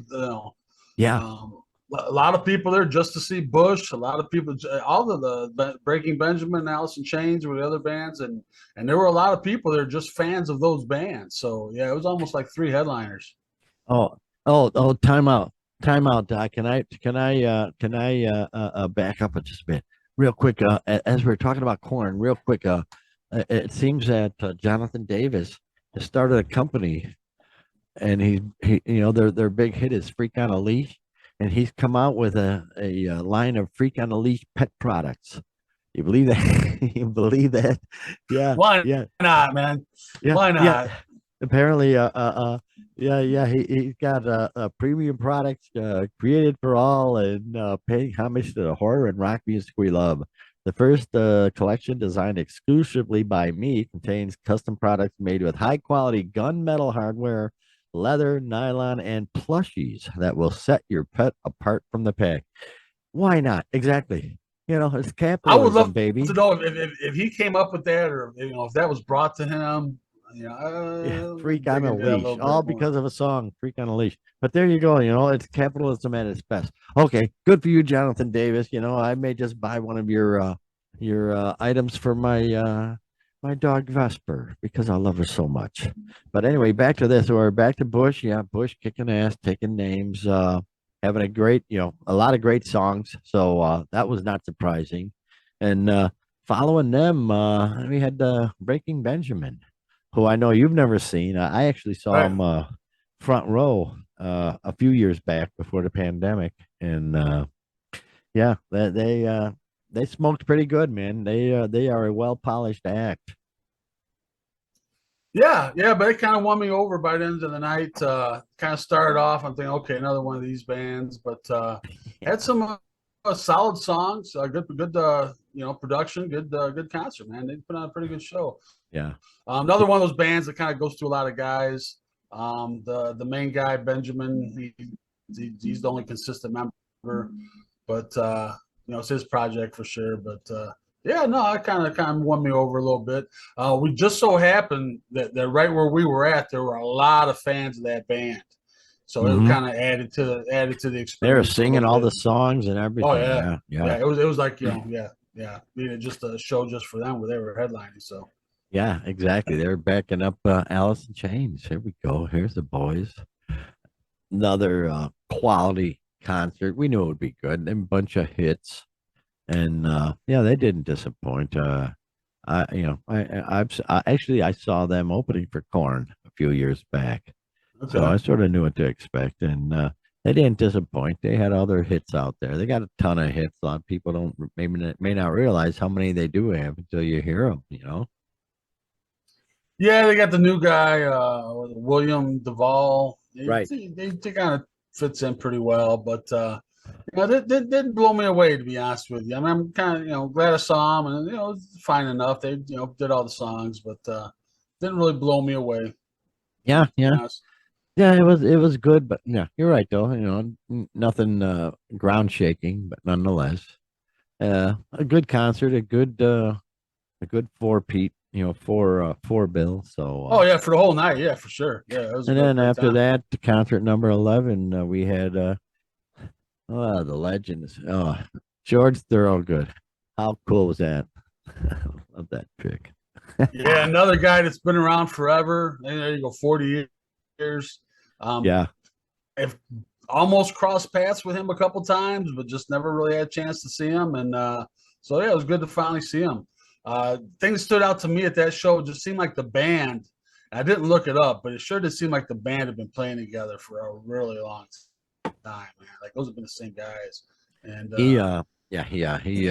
S1: yeah.
S2: um, a lot of people there just to see Bush. A lot of people, all of Breaking Benjamin, Alice in Chains were the other bands, and there were a lot of people there just fans of those bands. So yeah, it was almost like three headliners.
S1: Oh, oh, time out. Time out, Doc. Can I back up just a bit? Real quick, as we're talking about corn, real quick, it seems that Jonathan Davis has started a company, and their big hit is Freak on a Leash, and he's come out with a line of Freak on a Leash pet products. You believe that? You believe that? Yeah,
S2: Why
S1: yeah.
S2: not, man?
S1: Yeah,
S2: Why
S1: yeah.
S2: not?
S1: Apparently, yeah. He's got premium products created for all and paying homage to the horror and rock music we love. The first collection, designed exclusively by me, contains custom products made with high quality gunmetal hardware, leather, nylon, and plushies that will set your pet apart from the pack. Why not? Exactly. It's
S2: I would
S1: capitalism,
S2: love to
S1: baby.
S2: know if he came up with that, or if that was brought to him.
S1: Yeah, freak on
S2: Dig
S1: a
S2: into that a
S1: leash,
S2: little bit
S1: all
S2: more.
S1: because of a song, freak on a leash. But there you go. It's capitalism at its best. Okay, good for you, Jonathan Davis. I may just buy one of your items for my dog Vesper because I love her so much. But anyway, back to this, or back to Bush. Yeah, Bush kicking ass, taking names, having a lot of great songs. So that was not surprising. And following them, we had Breaking Benjamin, who I know you've never seen. I actually saw
S2: Right.
S1: him front row a few years back before the pandemic, and yeah, they smoked pretty good, man. They are a well polished act.
S2: Yeah, yeah, but it kind of won me over by the end of the night. Kind of started off, I'm thinking, okay, another one of these bands, but had some solid songs, good, production, good concert, man. They put on a pretty good show.
S1: Yeah,
S2: Another one of those bands that kind of goes through a lot of guys. The main guy, Benjamin, he's the only consistent member, but it's his project for sure. But yeah, no, it kind of won me over a little bit. We just so happened that right where we were at, there were a lot of fans of that band, so it
S1: hmm
S2: kind of added to the
S1: they were
S2: experience a
S1: singing
S2: little
S1: all
S2: bit.
S1: the songs and
S2: Oh
S1: everything.
S2: yeah,
S1: Yeah,
S2: yeah.
S1: yeah,
S2: It was like yeah, just a show just for them where they were headlining. So.
S1: yeah, exactly. They were backing up Alice in Chains. Here we go. Here's the boys. Another quality concert. We knew it would be good. And a bunch of hits. And yeah, they didn't disappoint. Actually I saw them opening for Corn a few years back, so
S2: Okay.
S1: I sort of knew what to expect, and they didn't disappoint. They had other hits out there. They got a ton of hits. A lot of people don't may not realize how many they do have until you hear them.
S2: Yeah, they got the new guy, William Duvall.
S1: Right.
S2: They kind of fits in pretty well, but they didn't blow me away to be honest with you. I mean, I'm kind of glad I saw them, and it's fine enough. They did all the songs, but didn't really blow me away.
S1: Yeah,
S2: To be
S1: yeah,
S2: honest.
S1: yeah. It was good, but yeah, you're right though. Nothing ground shaking, but nonetheless, a good concert, a good four Pete, four bill. So,
S2: Oh yeah, for the whole night, yeah, for sure. Yeah, it was a
S1: and
S2: great,
S1: then
S2: great
S1: after
S2: time.
S1: that, the concert number 11, we had the legends. Oh, George Thorogood. How cool was that? Love that pick.
S2: Yeah, another guy that's been around forever. And there you go, 40 years. Um,
S1: Yeah,
S2: I've almost crossed paths with him a couple times, but just never really had a chance to see him. And so yeah, it was good to finally see him. Things stood out to me at that show. It just seemed like the band. I didn't look it up, but it sure did seem like the band had been playing together for a really long time, man. Like those have been the same guys. And
S1: he yeah, he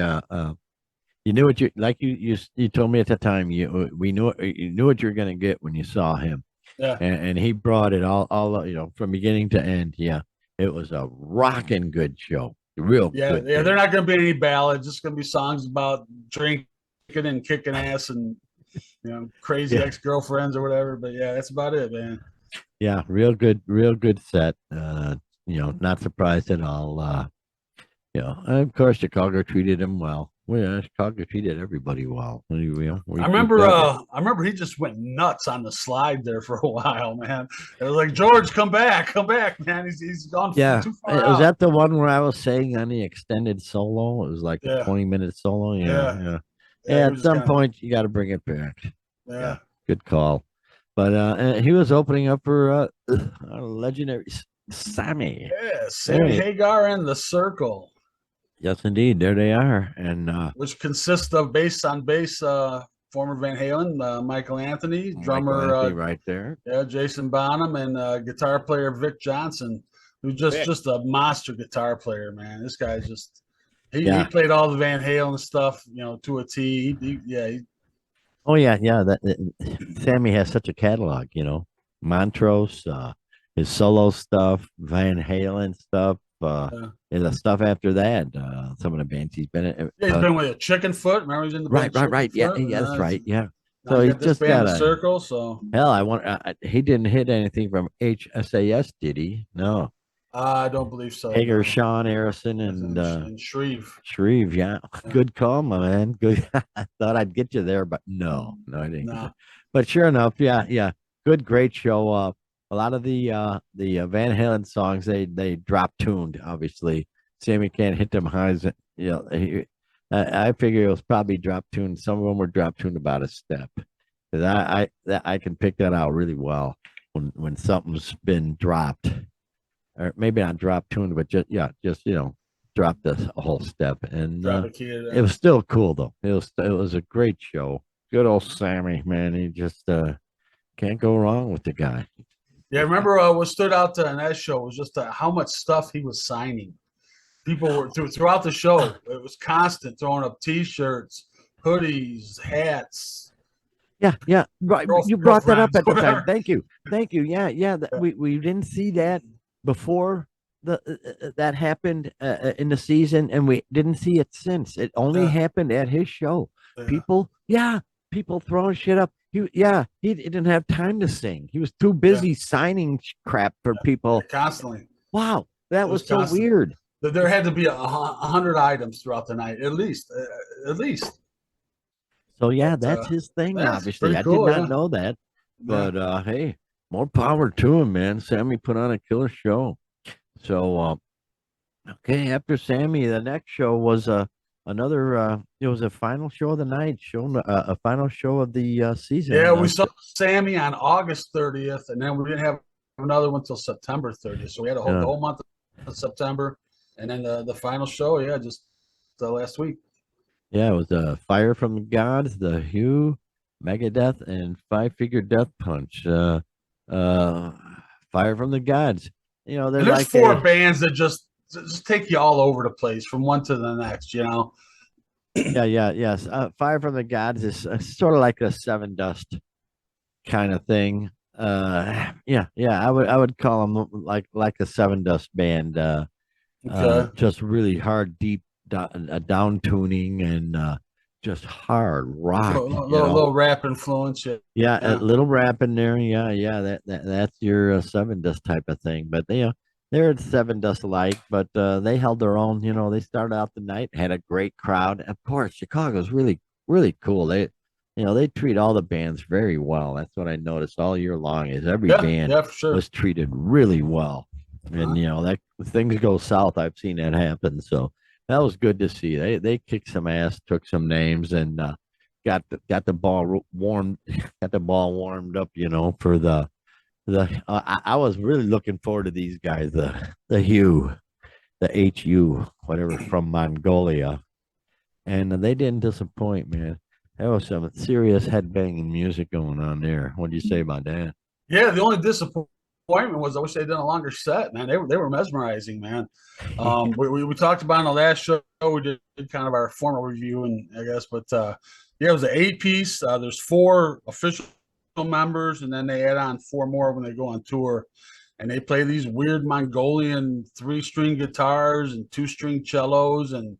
S1: you knew what you told me at the time. You knew what you're gonna get when you saw him,
S2: yeah,
S1: and he brought it all from beginning to end. Yeah, It was a rocking good show. Real
S2: Yeah,
S1: good.
S2: yeah,
S1: Day.
S2: they're not going to be any ballads. Just going to be songs about drinking and kicking ass and crazy
S1: Yeah,
S2: ex-girlfriends or whatever. But yeah, that's about it, man.
S1: yeah, real good set. Not surprised at all. And of course, Chicago treated him well. Well, yeah, Chicago treated everybody well.
S2: I remember he just went nuts on the slide there for a while, man. It was like, George, come back, man. He's gone
S1: Yeah,
S2: too far
S1: was
S2: out.
S1: that the one where I was saying on the extended solo? It was like a
S2: Yeah,
S1: 20-minute solo. Yeah,
S2: yeah,
S1: yeah.
S2: yeah.
S1: Yeah,
S2: He
S1: at
S2: was just
S1: some
S2: kind of
S1: point you got to bring it back. Yeah,
S2: yeah,
S1: good call. But he was opening up for our legendary Sammy.
S2: yeah. Sammy
S1: Hey,
S2: Hagar and the Circle,
S1: yes, indeed, there they are. And
S2: which consists of bass on bass, former Van Halen, Michael Anthony,
S1: Michael
S2: drummer,
S1: Anthony right there.
S2: yeah, Jason Bonham, and guitar player Vic Johnson, who's
S1: Vic.
S2: just a monster guitar player, man. This guy's just he
S1: Yeah.
S2: played all the Van Halen stuff, to a T.
S1: Oh yeah, yeah. Sammy has such a catalog. Montrose, his solo stuff, Van Halen stuff,
S2: Yeah.
S1: and the stuff after that. Some of the bands he's been in.
S2: Yeah, he's been with a Chicken Foot. Remember, he's in the band
S1: Right.
S2: Chicken
S1: Yeah,
S2: Foot.
S1: yeah, that's right. Yeah.
S2: Now
S1: So
S2: he's
S1: he's
S2: got this
S1: just
S2: band,
S1: got
S2: The
S1: a
S2: Circle. So
S1: hell. I want. He didn't hit anything from HSAS, did he? No.
S2: I don't believe so.
S1: Hager,
S2: No.
S1: Sean Harrison,
S2: That's
S1: and
S2: in Shreve.
S1: Shreve. Yeah,
S2: Yeah.
S1: good call, my man. Good. I thought I'd get you there, but no, I didn't. Get
S2: No.
S1: there. But sure enough, yeah, yeah. Good, great show. A lot of the Van Halen songs they drop tuned. Obviously, Sammy can't hit them highs. I figure it was probably drop tuned. Some of them were drop tuned about a step. 'Cause I can pick that out really well when something's been dropped, or maybe not drop tuned, but just drop this a whole step. And
S2: Drop a key.
S1: it was still cool though. It was a great show. Good old Sammy, man. He just can't go wrong with the guy.
S2: Yeah, I remember what stood out in that show was just how much stuff he was signing. People were throughout the show. It was constant throwing up T-shirts, hoodies, hats.
S1: Yeah, yeah. Right. You brought that up
S2: Girlfriends,
S1: at the time.
S2: whatever.
S1: Thank you. Yeah, yeah. We didn't see that before that happened in the season, and we didn't see it since. It only
S2: Yeah,
S1: happened at his show.
S2: yeah,
S1: People throwing shit up. He didn't have time to sing. He was too
S2: yeah,
S1: busy signing crap for people.
S2: constantly.
S1: Wow, that
S2: It was
S1: was so
S2: constant.
S1: weird.
S2: There had to be 100 items throughout the night, at least. At least.
S1: So yeah,
S2: But,
S1: that's his thing.
S2: that's
S1: Obviously,
S2: pretty
S1: I did
S2: cool.
S1: not
S2: Yeah,
S1: know that.
S2: yeah.
S1: But hey, more power to him, man. Sammy put on a killer show. So okay, after Sammy, the next show was another. It was a final show of the night, a final show of the
S2: Yeah,
S1: season.
S2: we saw Sammy on August 30th, and then we didn't have another one until September 30th. So we had the
S1: Uh,
S2: whole month of September, and then the final show, yeah, just last week.
S1: yeah, it was Fire from the Gods, the Hue, Megadeth, and Five Finger Death Punch. Uh, Fire from the Gods. They're
S2: And there's
S1: like
S2: four
S1: a
S2: bands that just take you all over the place from one to the next.
S1: yes. Fire from the Gods is sort of like a Seven Dust kind of thing. Yeah. I would call them like a Seven Dust band.
S2: Okay,
S1: Just really hard, deep down tuning and just hard rock.
S2: little rap influence. Yeah,
S1: Yeah, a
S2: yeah.
S1: little rap in there. Yeah. That's your Seven Dust type of thing. But they're Seven Dust alike, but they held their own. They started out the night, had a great crowd. Of course, Chicago's really really cool. They treat all the bands very well. That's what I noticed all year long. Is every
S2: Yeah,
S1: band
S2: yeah, for sure.
S1: was treated really well, and that things go south. I've seen that happen. So that was good to see. They kicked some ass, took some names, and got the ball warmed, got the ball warmed up. For I was really looking forward to these guys, the Hue, the HU, whatever from Mongolia, and they didn't disappoint, man. There was some serious headbanging music going on there. What do you say about that?
S2: Yeah, the only disappointment was I wish they'd done a longer set, man. They were mesmerizing, man. We talked about in the last show. We did kind of our formal review, and I guess, but yeah, it was an 8-piece. There's 4 official members, and then they add on 4 more when they go on tour. and they play these weird Mongolian 3-string guitars and 2-string cellos, and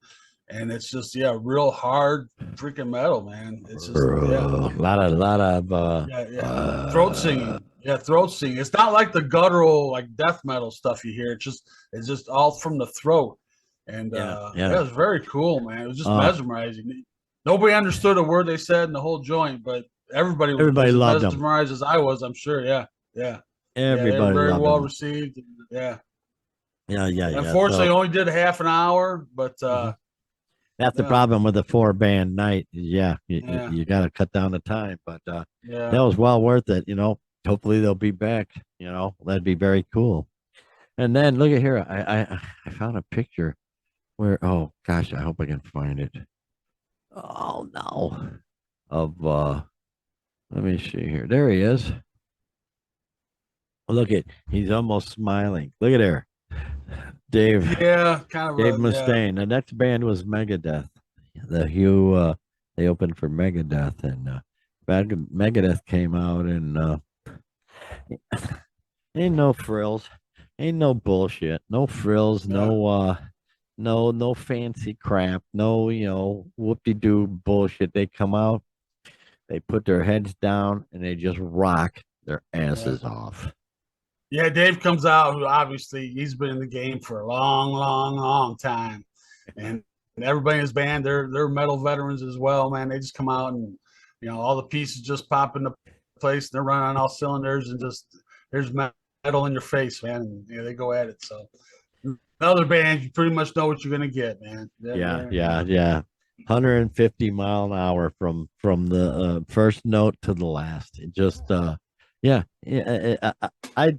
S2: it's just real hard freaking metal, man. It's just
S1: A lot of
S2: throat singing. Yeah, throat singing. It's not like the guttural like death metal stuff you hear. It's just all from the throat. And
S1: yeah.
S2: it was very cool, man. It was just
S1: Uh,
S2: mesmerizing. Nobody understood a word they said in the whole joint, but everybody was as
S1: loved them.
S2: mesmerized as I was, I'm sure. Yeah. Yeah, they were
S1: Everybody
S2: very
S1: loved
S2: well
S1: them.
S2: received. Yeah.
S1: Yeah.
S2: Unfortunately,
S1: So,
S2: only did half an hour, but
S1: that's the
S2: yeah,
S1: problem with a 4-band night. Yeah,
S2: yeah,
S1: you got to cut down the time, but that
S2: yeah.
S1: was well worth it. Hopefully they'll be back. That'd be very cool. And then look at here. I found a picture where, oh gosh, I hope I can find it. Oh no. Of let me see here. There he is. Look at, he's almost smiling. Look at there. Dave
S2: Yeah, kind of.
S1: Dave
S2: Yeah,
S1: Mustaine. The next band was Megadeth. They opened for Megadeth, and Megadeth came out, and ain't no frills, ain't no bullshit, no frills,
S2: yeah,
S1: no fancy crap, no whoop-de-doo bullshit. They come out, they put their heads down, and they just rock their
S2: yeah.
S1: asses off.
S2: Yeah, Dave comes out, who obviously he's been in the game for a long, long, long time, and everybody in his band, they're metal veterans as well, man. They just come out and all the pieces just pop into place. And they're running on all cylinders, and just there's metal in your face, man. And they go at it. So other bands, you pretty much know what you're gonna get, man.
S1: Yeah. 150 mile an hour from the first note to the last. It just yeah. I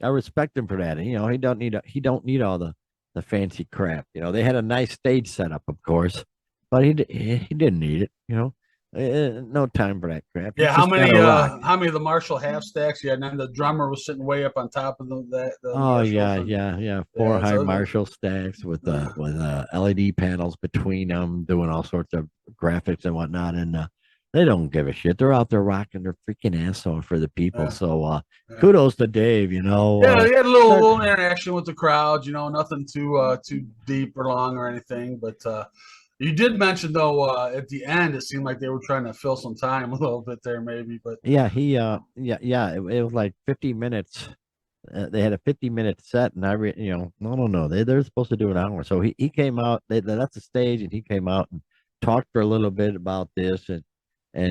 S1: respect him for that. He don't need all the fancy crap. They had a nice stage setup, of course, but he didn't need it. No time for that crap. He
S2: Yeah,
S1: just gotta rock.
S2: how many of the Marshall half stacks? Yeah, and then the drummer was sitting way up on top of the
S1: Oh
S2: Marshalls.
S1: yeah. Four high
S2: So
S1: Marshall stacks with LED panels between them, doing all sorts of graphics and whatnot, and they don't give a shit. They're out there rocking their freaking ass off for the people. So
S2: yeah.
S1: kudos to Dave.
S2: Yeah, they had a little interaction with the crowd. Nothing too deep or long or anything. But you did mention though at the end, it seemed like they were trying to fill some time a little bit there, maybe. But
S1: yeah, it was like 50 minutes. They had a 50-minute set, and no, they're supposed to do an hour. So he came out. They left the stage, and he came out and talked for a little bit about this, and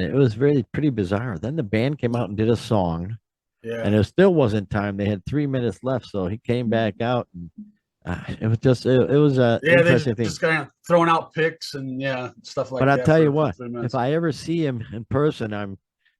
S1: it was really pretty bizarre. Then the band came out and did a song,
S2: yeah,
S1: and it still wasn't time. They had 3 minutes left, so he came back out, and it was just it was a
S2: yeah, they
S1: interesting thing.
S2: just kind of throwing out picks and stuff like
S1: But
S2: that.
S1: I'll tell you
S2: for
S1: what,
S2: 3 minutes.
S1: if I ever see him in person, I'm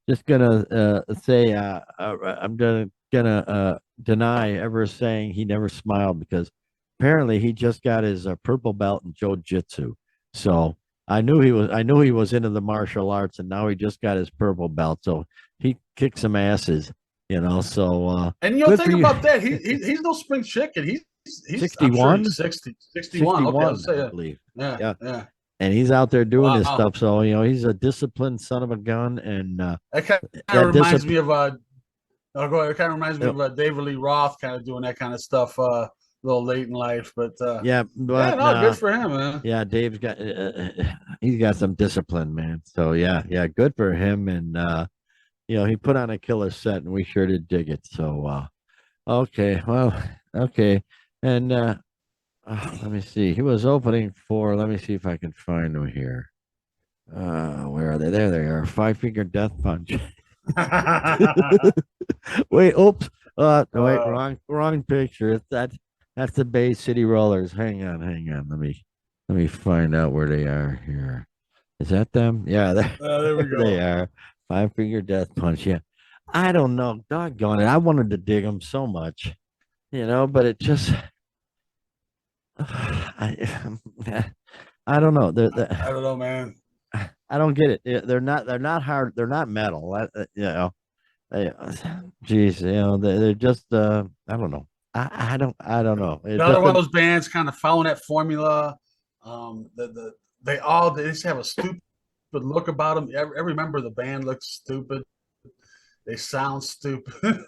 S1: just gonna say I'm gonna deny ever saying he never smiled, because apparently he just got his purple belt in jiu-jitsu. So I knew he was into the martial arts, and now he just got his purple belt. So he kicked some asses. So
S2: And
S1: good
S2: think
S1: for you.
S2: about that. He's no spring chicken. He's
S1: 61?
S2: I'm sure he's 61. Okay, I'll say
S1: I
S2: it.
S1: believe.
S2: Yeah.
S1: And he's out there doing his
S2: Wow.
S1: stuff. So he's a disciplined son of a gun, and
S2: That kind
S1: that
S2: of reminds
S1: discipline.
S2: me of it kind of reminds me of David Lee Roth kind of doing that kind of stuff a little late in life. But
S1: Yeah, but
S2: good for him, man.
S1: yeah, Dave's got he's got some discipline, man. So yeah, good for him. And he put on a killer set, and we sure did dig it. So okay, well, okay. And let me see. He was opening for, let me see if I can find him here. Where are they? There they are. Five Finger Death Punch. Wait, oops. No, wait, wrong picture. That's the Bay City Rollers. Hang on. Let me find out where they are here. Is that them? Yeah,
S2: There we go.
S1: they are. Five Finger Death Punch. Yeah. I don't know. Doggone it. I wanted to dig them so much, but it just I don't know.
S2: I don't know, man.
S1: I don't get it. They're not hard. They're not metal. They, geez, they're just. I don't know. I don't know.
S2: Another one of those bands kind of following that formula. They just have a stupid look about them. Every member of the band looks stupid. They sound stupid.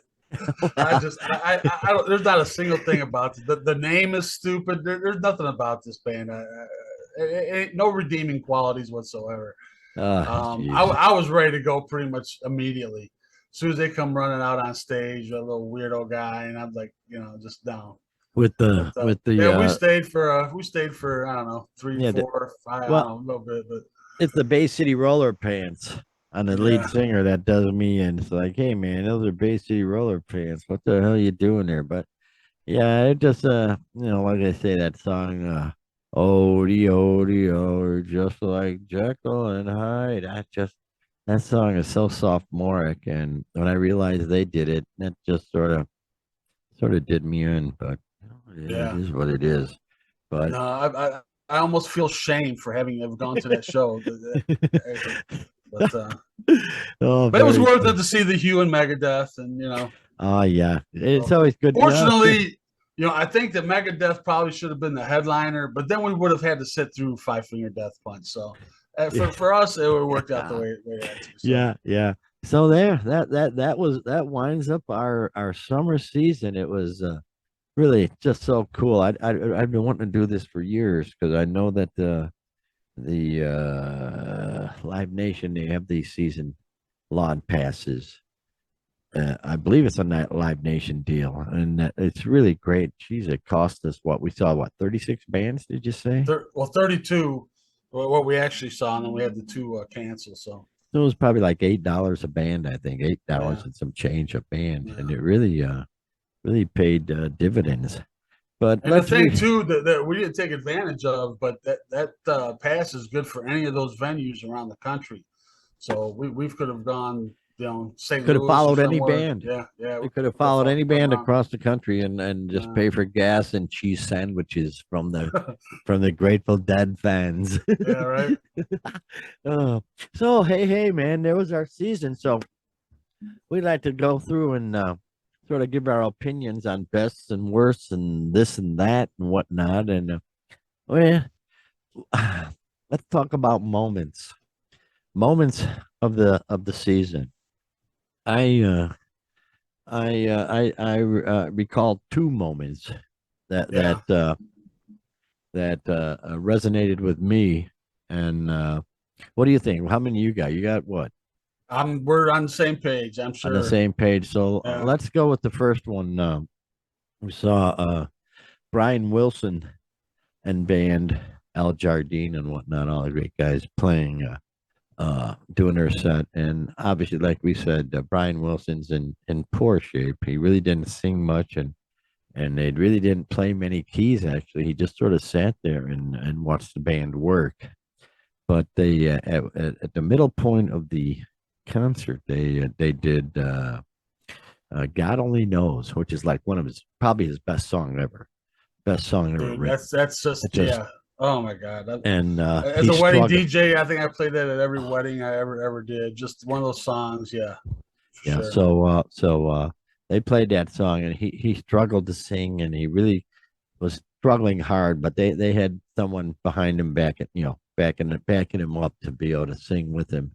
S2: I don't, there's not a single thing about this. The name is stupid. There's nothing about this band. No redeeming qualities whatsoever.
S1: Jeez.
S2: I was ready to go pretty much immediately. As soon as they come running out on stage, a little weirdo guy, and I'm like, just down.
S1: With
S2: But
S1: the
S2: yeah, we stayed for I don't know three,
S1: yeah,
S2: 4, 5, I don't
S1: well,
S2: know, a little bit, but
S1: it's the Bay City Roller Pants on the lead
S2: yeah,
S1: singer that does me in. It's like, hey man, those are Bay City Roller Pants. What the hell are you doing there? But yeah, it just like I say, that song, Odie Odie oh, just like Jekyll and Hyde. That song is so sophomoric, and when I realized they did it, that just sort of did me in. But yeah, it
S2: yeah.
S1: is what it is. But
S2: No, I almost feel shame for having ever gone to that show. But
S1: oh,
S2: but it was
S1: very
S2: worth it
S1: true.
S2: to see the Hue and Megadeth, and
S1: Oh yeah, it's
S2: so,
S1: always good. It's good.
S2: fortunately, I think that Megadeth probably should have been the headliner, but then we would have had to sit through Five Finger Death Punch. So
S1: Yeah,
S2: for us, it worked out the way it had to. So
S1: yeah, yeah. So there, that winds up our summer season. It was really just so cool. I've been wanting to do this for years because I know that the Live Nation, they have these season lawn passes. I believe it's on that Live Nation deal, and it's really great. Geez, it cost us what we saw. What 36 bands? Did you say?
S2: 32, what we actually saw, and then we had the two cancel. So
S1: It was probably like $8 a band. I think $8
S2: yeah,
S1: and some change a band, and
S2: yeah.
S1: it really paid dividends. But
S2: And the
S1: let's
S2: thing
S1: re
S2: too that we didn't take advantage of, but that pass is good for any of those venues around the country. So we could have gone, St.
S1: could have
S2: Louis or
S1: followed any
S2: somewhere.
S1: band.
S2: Yeah, yeah, we
S1: We could have
S2: could have
S1: followed any
S2: gone
S1: band
S2: around.
S1: across the country and just
S2: Uh,
S1: pay for gas and cheese sandwiches from the Grateful Dead fans.
S2: yeah, right.
S1: Oh, so hey man, there was our season. So we'd like to go through and sort of give our opinions on bests and worsts and this and that and whatnot. And well, let's talk about moments of the season. I I recall two moments that
S2: Yeah,
S1: resonated with me. And what do you think? How many you got? You got what?
S2: we're on the same page. I'm
S1: On the
S2: sure.
S1: same page. So
S2: Yeah,
S1: let's go with the first one. We saw Brian Wilson and band Al Jardine and whatnot, all the great guys playing, doing their set. And obviously, like we said, Brian Wilson's in poor shape. He really didn't sing much, and they really didn't play many keys. Actually, he just sort of sat there and watched the band work. But they at the middle point of the concert, they did God Only Knows, which is like one of his probably his best song ever
S2: dude,
S1: written.
S2: that's
S1: It
S2: just
S1: just
S2: yeah. Oh my God.
S1: and
S2: As
S1: he
S2: a wedding
S1: struggled.
S2: DJ, I think I played that at every wedding I ever did. Just one of those songs, yeah, for
S1: Yeah,
S2: sure.
S1: they played that song, and he struggled to sing, and he really was struggling hard. But they had someone behind him, backing him up to be able to sing with him.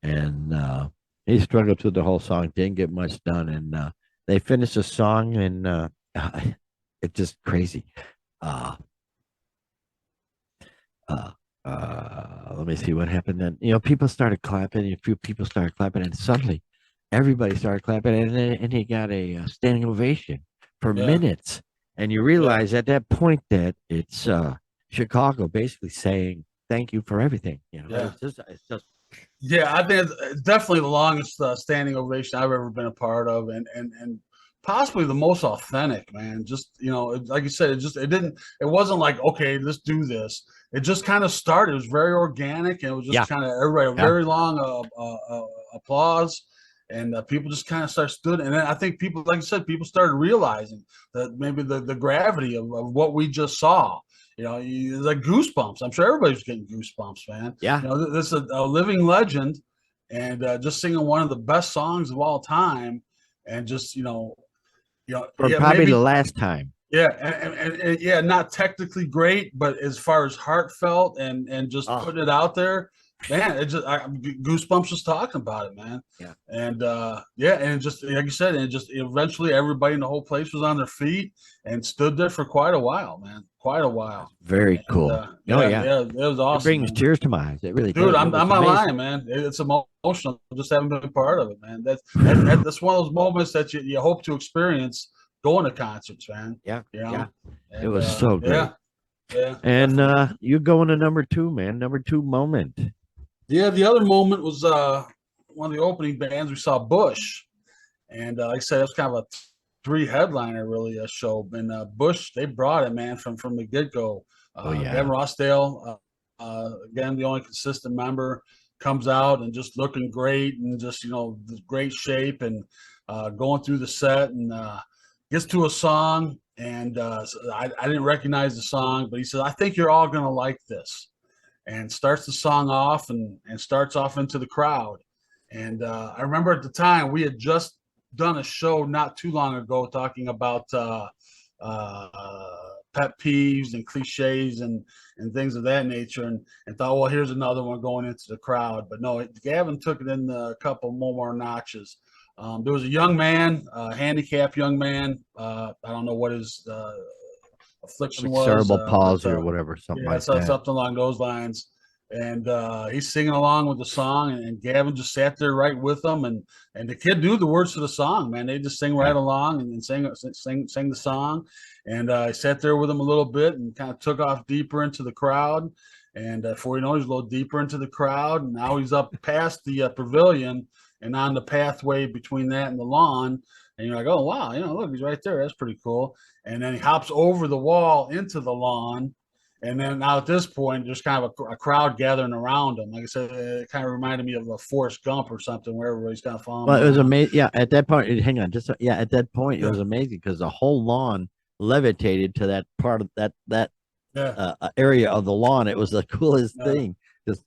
S1: And he struggled through the whole song, didn't get much done. And they finished the song, and it's just crazy. Uh, uh, Let me see what happened then. People started clapping. A few people started clapping, and suddenly everybody started clapping, and he got a standing ovation for
S2: Yeah,
S1: minutes. And you
S2: yeah.
S1: realize at that point that it's Chicago basically saying thank you for everything.
S2: Yeah.
S1: It's just
S2: Yeah, I think it's definitely the longest standing ovation I've ever been a part of, and possibly the most authentic, man. Just like you said, it wasn't like okay, let's do this. It just kind of started. It was very organic, and it was just
S1: yeah,
S2: kind of everybody a
S1: yeah.
S2: very long applause, and people just kind of stood. And then I think people, like you said, people started realizing that maybe the gravity of what we just saw. Like goosebumps. I'm sure everybody's getting goosebumps, man.
S1: Yeah,
S2: This is a living legend, and just singing one of the best songs of all time, and just
S1: for
S2: yeah,
S1: probably the
S2: maybe
S1: last time.
S2: yeah, and yeah, not technically great, but as far as heartfelt and just
S1: Oh,
S2: putting it out there, man, goosebumps just talking about it, man.
S1: Yeah.
S2: And yeah, and just like you said, and just eventually everybody in the whole place was on their feet and stood there for quite a while, man. Quite a while.
S1: Very
S2: And
S1: cool. Oh
S2: yeah,
S1: yeah.
S2: yeah, it was
S1: It
S2: awesome,
S1: brings
S2: man.
S1: tears to my eyes. It really
S2: Dude,
S1: does. It
S2: I'm
S1: was
S2: not
S1: amazing.
S2: lying, man. It's emotional just having been a part of it, man. That's one of those moments that you hope to experience going to concerts, man.
S1: Yeah.
S2: You know,
S1: Yeah. It
S2: and
S1: was so great.
S2: yeah, yeah,
S1: And
S2: definitely.
S1: you going to number two, man. Number two moment.
S2: Yeah, the other moment was one of the opening bands we saw, Bush, and like I said, it was kind of a three headliner really a show. And Bush, they brought it, man, from the get go.
S1: Oh
S2: Gavin
S1: yeah.
S2: Rossdale, again the only consistent member, comes out and just looking great and just great shape and going through the set and gets to a song and so I didn't recognize the song, but he said, "I think you're all gonna like this." And starts the song off and starts off into the crowd. And I remember at the time we had just done a show not too long ago talking about pet peeves and cliches and things of that nature, and thought, well, here's another one going into the crowd. But no, Gavin took it in a couple more notches. There was a young man, a handicapped young man. I don't know what his affliction
S1: Like
S2: was,
S1: cerebral
S2: but
S1: palsy or whatever, something
S2: yeah,
S1: like
S2: so
S1: that.
S2: something along those lines. And he's singing along with the song, and Gavin just sat there right with them, and the kid knew the words to the song. Man, they just sing right
S1: Yeah.
S2: along and sang the song, and I sat there with him a little bit and kind of took off deeper into the crowd. And before you know, he's a little deeper into the crowd, and now he's up past the pavilion and on the pathway between that and the lawn. And you're like, oh wow, look, he's right there. That's pretty cool. And then he hops over the wall into the lawn. And then now at this point, there's kind of a crowd gathering around him. Like I said, it kind of reminded me of a Forrest Gump or something, where everybody's kind of following
S1: Well,
S2: him
S1: it was
S2: around.
S1: amazing. Yeah, at that point, hang on, just yeah, at that point, it
S2: Yeah,
S1: was amazing because the whole lawn levitated to that part of that
S2: yeah,
S1: area of the lawn. It was the coolest
S2: yeah,
S1: thing. Just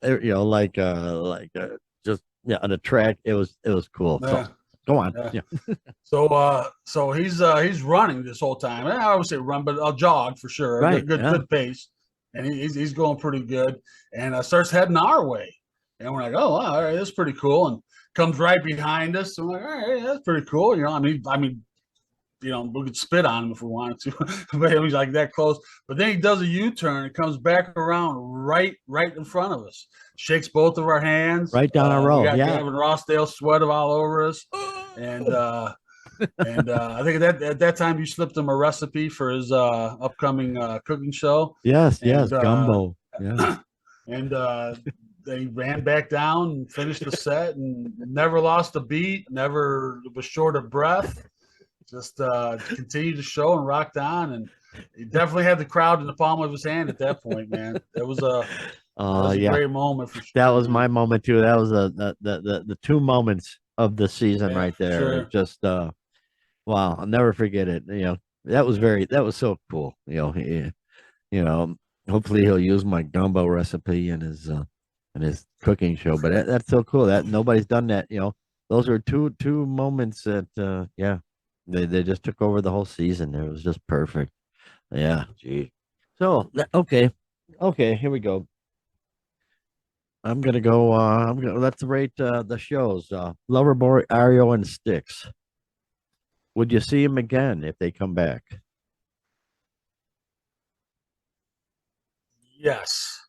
S1: just yeah, on the track. It was cool. So
S2: yeah,
S1: go on.
S2: yeah.
S1: Yeah.
S2: So he's running this whole time. I would say run, but I'll jog for sure. A
S1: Right.
S2: good
S1: Yeah.
S2: pace, and he's going pretty good. And starts heading our way, and we're like, oh, wow, all right, that's pretty cool. And comes right behind us. And we're like, all right, that's pretty cool. I mean, we could spit on him if we wanted to, but he was like that close. But then he does a U-turn and comes back around right in front of us, shakes both of our hands.
S1: Right down our
S2: We
S1: row.
S2: got
S1: Yeah.
S2: Gavin Rossdale sweat all over us, and I think at that time you slipped him a recipe for his upcoming cooking show,
S1: Yes. Yes.
S2: and
S1: Gumbo. Yeah.
S2: and they ran back down and finished the set and never lost a beat, never was short of breath. Just continued to show and rocked on, and he definitely had the crowd in the palm of his hand at that point, man. That was a
S1: Yeah.
S2: great moment for
S1: That
S2: sure,
S1: was
S2: man.
S1: my moment too. That was the two moments of the season
S2: Yeah,
S1: right
S2: for
S1: there.
S2: sure.
S1: Just wow, I'll never forget it. That was so cool. You know, hopefully he'll use my gumbo recipe in his cooking show. But that's so cool that nobody's done that. Those are two moments that yeah, they just took over the whole season. It was just perfect. Yeah, gee. So okay, here we go. I'm gonna go. Let's rate the shows. Loverboy, Ario, and Sticks. Would you see them again if they come back?
S2: Yes,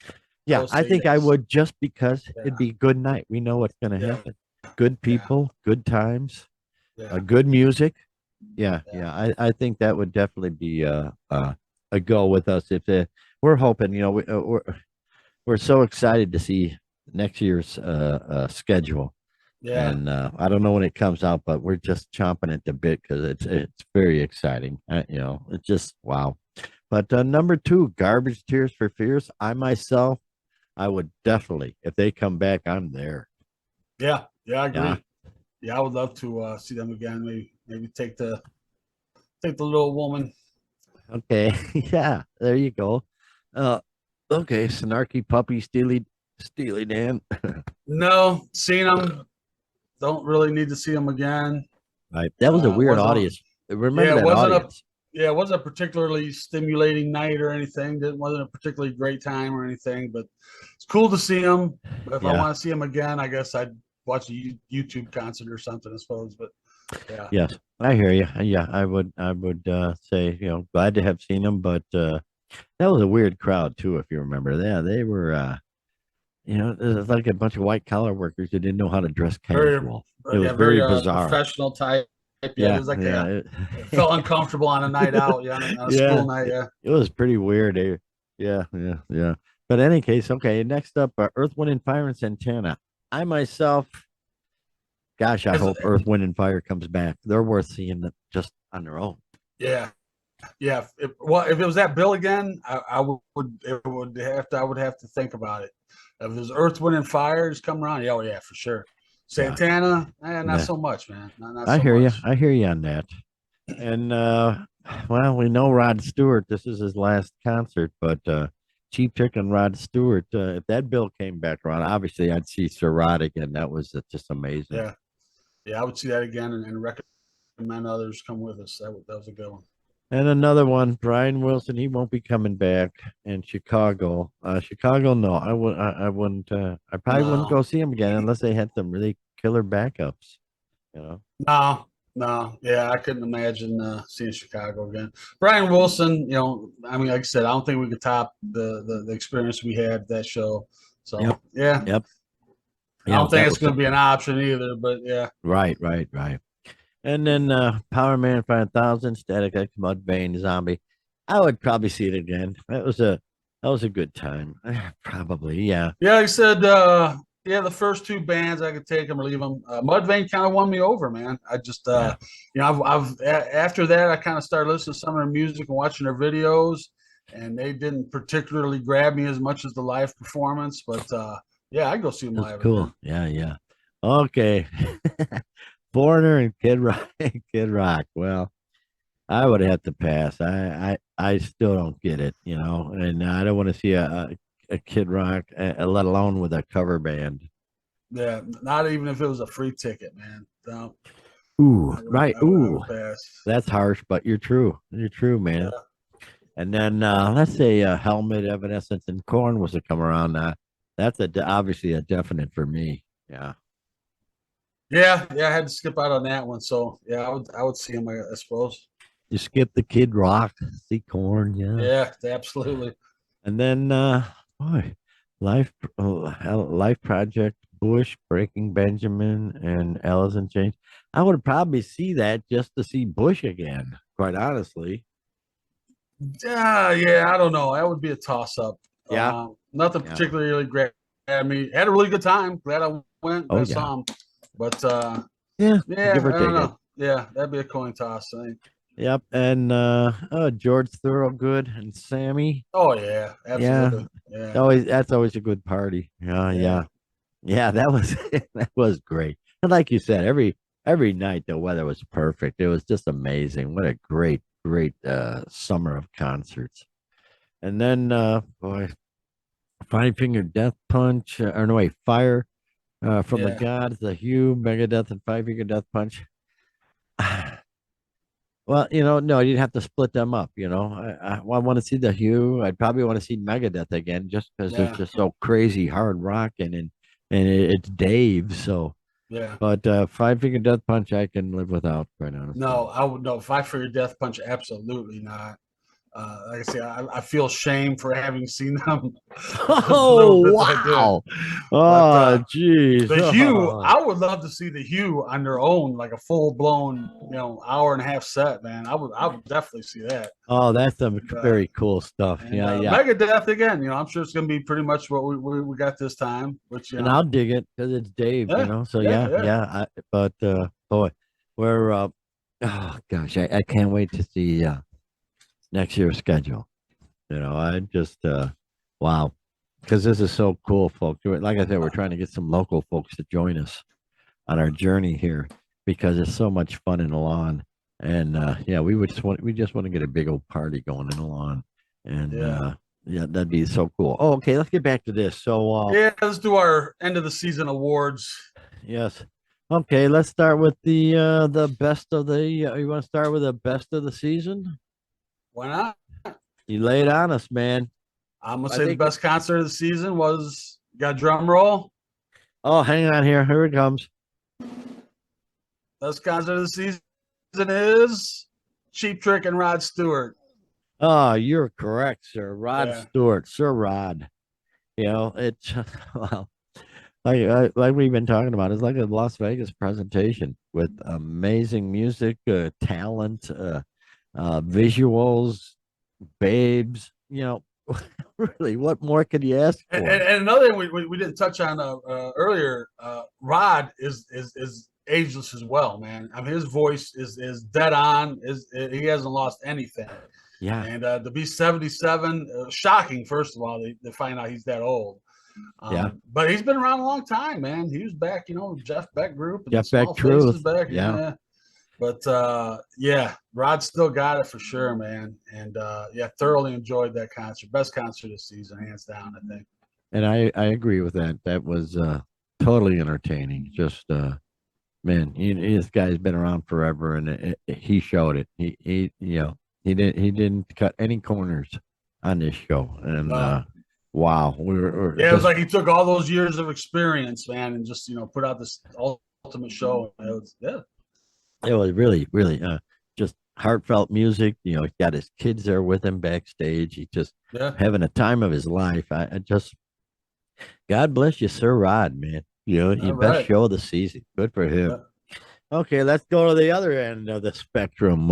S2: I
S1: Yeah,
S2: would
S1: I
S2: say
S1: think I
S2: yes.
S1: would just because
S2: Yeah,
S1: it'd be a good night. We know what's gonna
S2: yeah,
S1: happen. Good
S2: yeah,
S1: people, good times,
S2: yeah,
S1: good music. Yeah,
S2: yeah,
S1: yeah. I think that would definitely be a go with us if we're hoping. We're so excited to see next year's schedule.
S2: yeah.
S1: And I don't know when it comes out, but we're just chomping at the bit because it's very exciting. It's just wow. But number two, Garbage Tears for Fears. I myself, I would definitely, if they come back, I'm there.
S2: Yeah, yeah, I
S1: Yeah.
S2: agree. Yeah, I would love to see them again. Maybe take the little woman.
S1: Okay. Yeah. There you go. Uh, okay. Snarky Puppy, Steely Dan.
S2: No, seen them. Don't really need to see them again.
S1: Right. That was a weird
S2: Wasn't
S1: audience. Remember
S2: yeah, it
S1: that
S2: wasn't a
S1: audience?
S2: yeah, it wasn't a particularly stimulating night or anything. It wasn't a particularly great time or anything, but it's cool to see him. If I
S1: Yeah.
S2: want to see him again, I guess I'd watch a YouTube concert or something, I suppose. But yeah,
S1: Yes, I hear you. Yeah, I would say, glad to have seen them, but that was a weird crowd too, if you remember. Yeah, they were it was like a bunch of white collar workers who didn't know how to dress
S2: very,
S1: casual. It was
S2: yeah,
S1: very
S2: very
S1: bizarre.
S2: professional type. Yeah,
S1: Yeah,
S2: there's like
S1: yeah.
S2: a it felt uncomfortable on a night out. Yeah, on a
S1: Yeah,
S2: school night. Yeah.
S1: it was pretty weird. Yeah, yeah, yeah. But in any case, okay, next up, Earth, Wind, and Fire and Santana. I myself, gosh, I
S2: As,
S1: hope Earth, Wind, and Fire comes back. They're worth seeing just on their own.
S2: yeah, yeah. If it was that bill again, I would it would have to I would have to think about it. If there's Earth, Wind, and Fire just come around, yeah, oh yeah, for sure.
S1: Yeah,
S2: Santana, not
S1: yeah.
S2: so much, man. Not
S1: I
S2: so
S1: hear you.
S2: much.
S1: I hear you on that. And well, we know Rod Stewart. This is his last concert, but Cheap Trick and Rod Stewart. If that bill came back around, obviously I'd see Sir Rod again. That was just amazing.
S2: Yeah, yeah, I would see that again and recommend others come with us. That was a good one.
S1: And another one, Brian Wilson. He won't be coming back. And Chicago. Chicago, no, I wouldn't. I probably wouldn't
S2: No,
S1: go see him again unless they had some really killer backups. You know.
S2: no, yeah, I couldn't imagine seeing Chicago again. Brian Wilson, I mean, like I said, I don't think we could top the experience we had at that show.
S1: Yep.
S2: So yeah,
S1: Yep.
S2: I
S1: Yeah.
S2: don't think
S1: That
S2: it's
S1: was
S2: going to be
S1: something.
S2: an option either. But yeah,
S1: Right. Right. Right. And then Power Man 5000, Static X, Mudvayne, Zombie. I would probably see it again. That was a good time. Probably, yeah.
S2: yeah, like I said, yeah, the first two bands I could take them or leave them. Mudvayne kind of won me over, man. I just,
S1: Yeah.
S2: after that, I kind of started listening to some of their music and watching their videos, and they didn't particularly grab me as much as the live performance. But yeah, I'd go see them
S1: That's
S2: live
S1: cool.
S2: again.
S1: Yeah, yeah. Okay. Foreigner and Kid Rock. Kid Rock. Well, I would have to pass. I still don't get it, and I don't want to see a Kid Rock, let alone with a cover band.
S2: Yeah, not even if it was a free ticket, man. No,
S1: Ooh, right.
S2: I
S1: Ooh,
S2: would pass.
S1: that's harsh, but you're true. You're true, man.
S2: Yeah.
S1: And then let's say Helmet, Evanescence, and Corn was to come around. That's obviously a definite for me. Yeah.
S2: Yeah, I had to skip out on that one. So yeah, I would see him, I suppose.
S1: You skip the Kid Rock, see Corn, yeah.
S2: Yeah, absolutely.
S1: And then boy, Life Project, Bush, Breaking Benjamin, and Alice in Chains. I would probably see that just to see Bush again, quite honestly.
S2: Yeah, I don't know. That would be a toss up.
S1: Yeah.
S2: Nothing
S1: Yeah.
S2: particularly great. I mean, had a really good time. Glad I went.
S1: Oh
S2: I
S1: yeah.
S2: saw him. But
S1: Yeah.
S2: yeah,
S1: Give or
S2: I don't
S1: take it.
S2: know. Yeah, that'd be a coin toss. I think.
S1: Yep. And George Thorogood and Sammy.
S2: Oh yeah,
S1: Yeah.
S2: absolutely. Yeah,
S1: That's always a good party. Yeah,
S2: yeah,
S1: yeah. Yeah, that was that was great. And like you said, every night the weather was perfect. It was just amazing. What a great summer of concerts. And then boy, Five Finger Death Punch, or no wait, Fire from the
S2: yeah.
S1: Gods, the Hue, Megadeth, and Five Finger Death Punch. Well, no, you'd have to split them up. I want to see the Hue. I'd probably want to see Megadeth again, just because it's
S2: Yeah,
S1: just so crazy hard rocking and it's Dave. So,
S2: yeah.
S1: but Five Finger Death Punch, I can live without, quite honestly.
S2: No, I would no. Fight for your death punch, absolutely not. Like I say, I feel shame for having seen them the little
S1: Oh
S2: bit that I did.
S1: wow!
S2: But
S1: Oh jeez!
S2: the Hue,
S1: Oh,
S2: I would love to see the Hue on their own, like a full blown, hour and a half set, man. I would definitely see that.
S1: oh, that's some
S2: And,
S1: very cool stuff.
S2: and
S1: Yeah, yeah.
S2: Megadeth again, I'm sure it's gonna be pretty much what we got this time. Which
S1: And I'll dig it because it's Dave.
S2: yeah,
S1: So
S2: yeah,
S1: yeah,
S2: yeah,
S1: yeah. But boy, we're oh gosh, I can't wait to see next year's schedule. I just wow, because this is so cool, folks. Like I said, we're trying to get some local folks to join us on our journey here because it's so much fun in the lawn. And yeah, we just want to get a big old party going in the lawn, and
S2: yeah.
S1: yeah, that'd be so cool. Oh, okay, let's get back to this. So
S2: Yeah, let's do our end of the season awards.
S1: yes, okay, let's start with the best of the. You want to start with the best of the season?
S2: Why not?
S1: You lay it on us, man.
S2: I'm gonna
S1: I
S2: say the
S1: think.
S2: best concert of the season was, got a drum roll.
S1: Oh, hang on here. Here it comes.
S2: Best concert of the season is Cheap Trick and Rod Stewart.
S1: Oh, you're correct, sir. Rod
S2: Yeah.
S1: Stewart, Sir Rod. You know, it's well, like we've been talking about. It's like a Las Vegas presentation with amazing music, talent, visuals, babes. You know, really, what more could you ask for?
S2: And another thing we didn't touch on earlier, Rod is ageless as well, man. I mean, his voice is dead on. He hasn't lost anything.
S1: Yeah,
S2: And to be 77, shocking. First of all, they find out he's that old.
S1: yeah.
S2: But he's been around a long time, man. He was back, Jeff Beck group and the
S1: Jeff Beck
S2: Small Faces
S1: Truth.
S2: back.
S1: Yeah.
S2: Yeah. But yeah, Rod still got it for sure, man. And yeah, thoroughly enjoyed that concert. Best concert this season, hands down, I think.
S1: And I agree with that. That was totally entertaining. Just man, this guy's been around forever, and he showed it. He didn't cut any corners on this show, and wow,
S2: Yeah, it was like he took all those years of experience, man, and just put out this ultimate show. It was, yeah.
S1: It was really, really just heartfelt music. He got his kids there with him backstage. He just having a time of his life. I just God bless you, Sir Rod, man. Your best show of the season. Good for him. Yeah. Okay, let's go to the other end of the spectrum.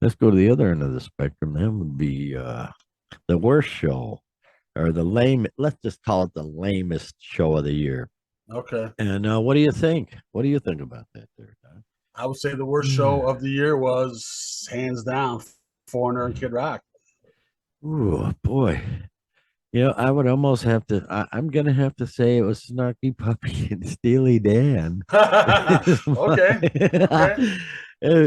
S1: Let's go to the other end of the spectrum. That would be the worst show, or the lame. Let's just call it the lamest show of the year.
S2: Okay.
S1: And what do you think? What do you think about that, there, Don?
S2: I would say the worst show of the year was hands down Foreigner and Kid Rock.
S1: Ooh, boy. I would almost have to. I'm gonna have to say it was Snarky Puppy and Steely Dan.
S2: Okay.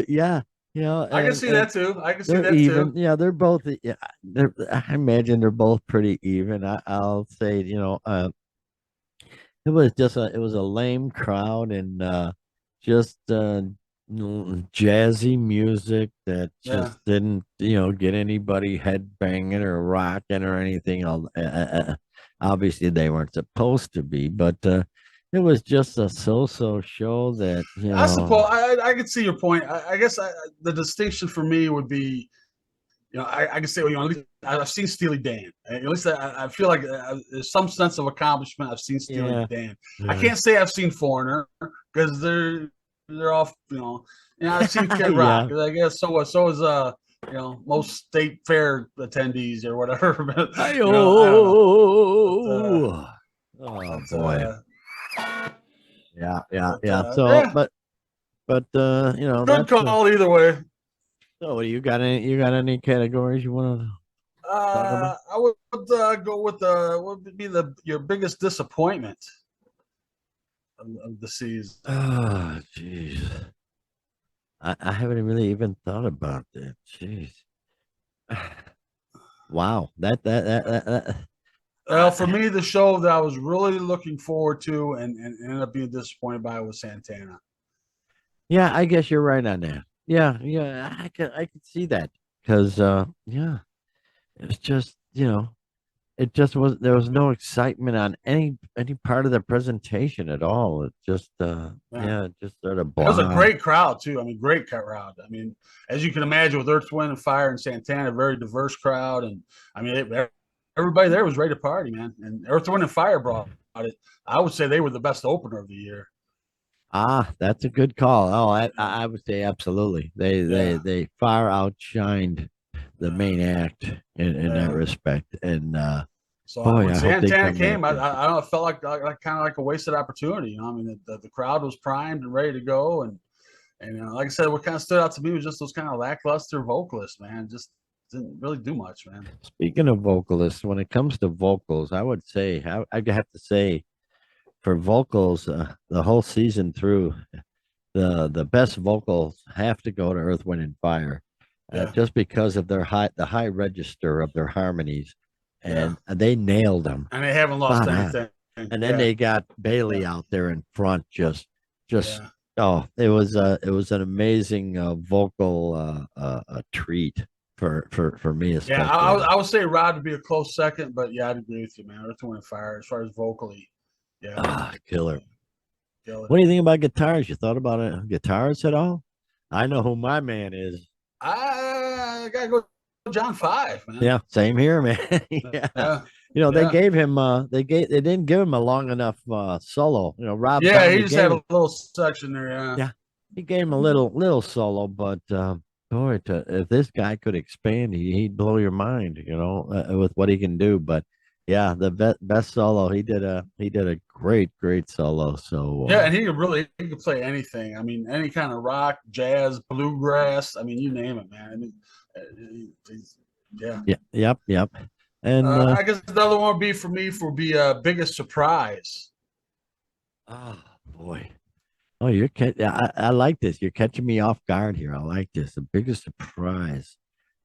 S1: Yeah.
S2: I can see that too. I can see that
S1: even.
S2: too.
S1: Yeah, they're both. Yeah, I imagine they're both pretty even. I'll say, it was a lame crowd, and just jazzy music that just didn't get anybody head banging or rocking or anything. Obviously they weren't supposed to be, but it was just a so-so show that
S2: I suppose I can see your point. I guess the distinction for me would be, I can say, at least I've seen Steely Dan. At least I feel like there's some sense of accomplishment. I've seen Steely Dan. I can't say I've seen Foreigner because they're all, I've seen Kid Rock. I guess so is most state fair attendees or whatever.
S1: Oh boy. Yeah. But
S2: good call either way.
S1: So, you got any categories you want to talk about?
S2: I would go with what would be your biggest disappointment of the season?
S1: Oh, jeez. I haven't really even thought about that. Jeez. Wow. That.
S2: Well, for me, the show that I was really looking forward to and ended up being disappointed by was Santana.
S1: Yeah, I guess you're right on that. Yeah, I could see that because yeah, it was just it just was there was no excitement on any part of the presentation at all. It just it just sort of blah.
S2: It was a great crowd too. I mean, great crowd. I mean, as you can imagine, with Earth, Wind and Fire and Santana, very diverse crowd, and I mean, everybody there was ready to party, man. And Earth, Wind and Fire brought it. I would say they were the best opener of the year.
S1: Ah, that's a good call. Oh, I would say absolutely. They far outshined the main act in that respect. And
S2: so when Santana came, I don't know, it felt like kind of like a wasted opportunity. I mean, the crowd was primed and ready to go, and like I said, what kind of stood out to me was just those kind of lackluster vocalists, man. Just didn't really do much, man.
S1: Speaking of vocalists, when it comes to vocals, I would say I'd have to say, for vocals, the whole season through, the best vocals have to go to Earth, Wind, and Fire, just because of the high register of their harmonies, and they nailed them.
S2: And they haven't lost anything.
S1: And then they got Bailey out there in front, just oh, it was an amazing vocal treat for me
S2: Yeah,
S1: especially.
S2: I would say Rod would be a close second, but yeah, I'd agree with you, man. Earth, Wind, and Fire, as far as vocally, yeah,
S1: Killer.
S2: kill it.
S1: What do you think about guitars? You thought about it, guitars at all? I know who my man is.
S2: I gotta go John Five, man.
S1: Yeah, same here, man. Yeah.
S2: Yeah,
S1: You know,
S2: yeah,
S1: they didn't give him a long enough solo. You know, Rob
S2: yeah. He
S1: finally
S2: just had
S1: gave
S2: a little section there. Yeah,
S1: yeah, he gave him a little solo, but boy, if this guy could expand, he'd blow your mind, you know, with what he can do. But yeah, the best solo he did a great solo. So
S2: yeah, and he could play anything. I mean, any kind of rock, jazz, bluegrass. I mean, you name it, man. I mean, yeah.
S1: yeah, yep. And
S2: I guess another one would be for me for be biggest surprise.
S1: oh boy. Oh, I like this. You're catching me off guard here. I like this. The biggest surprise.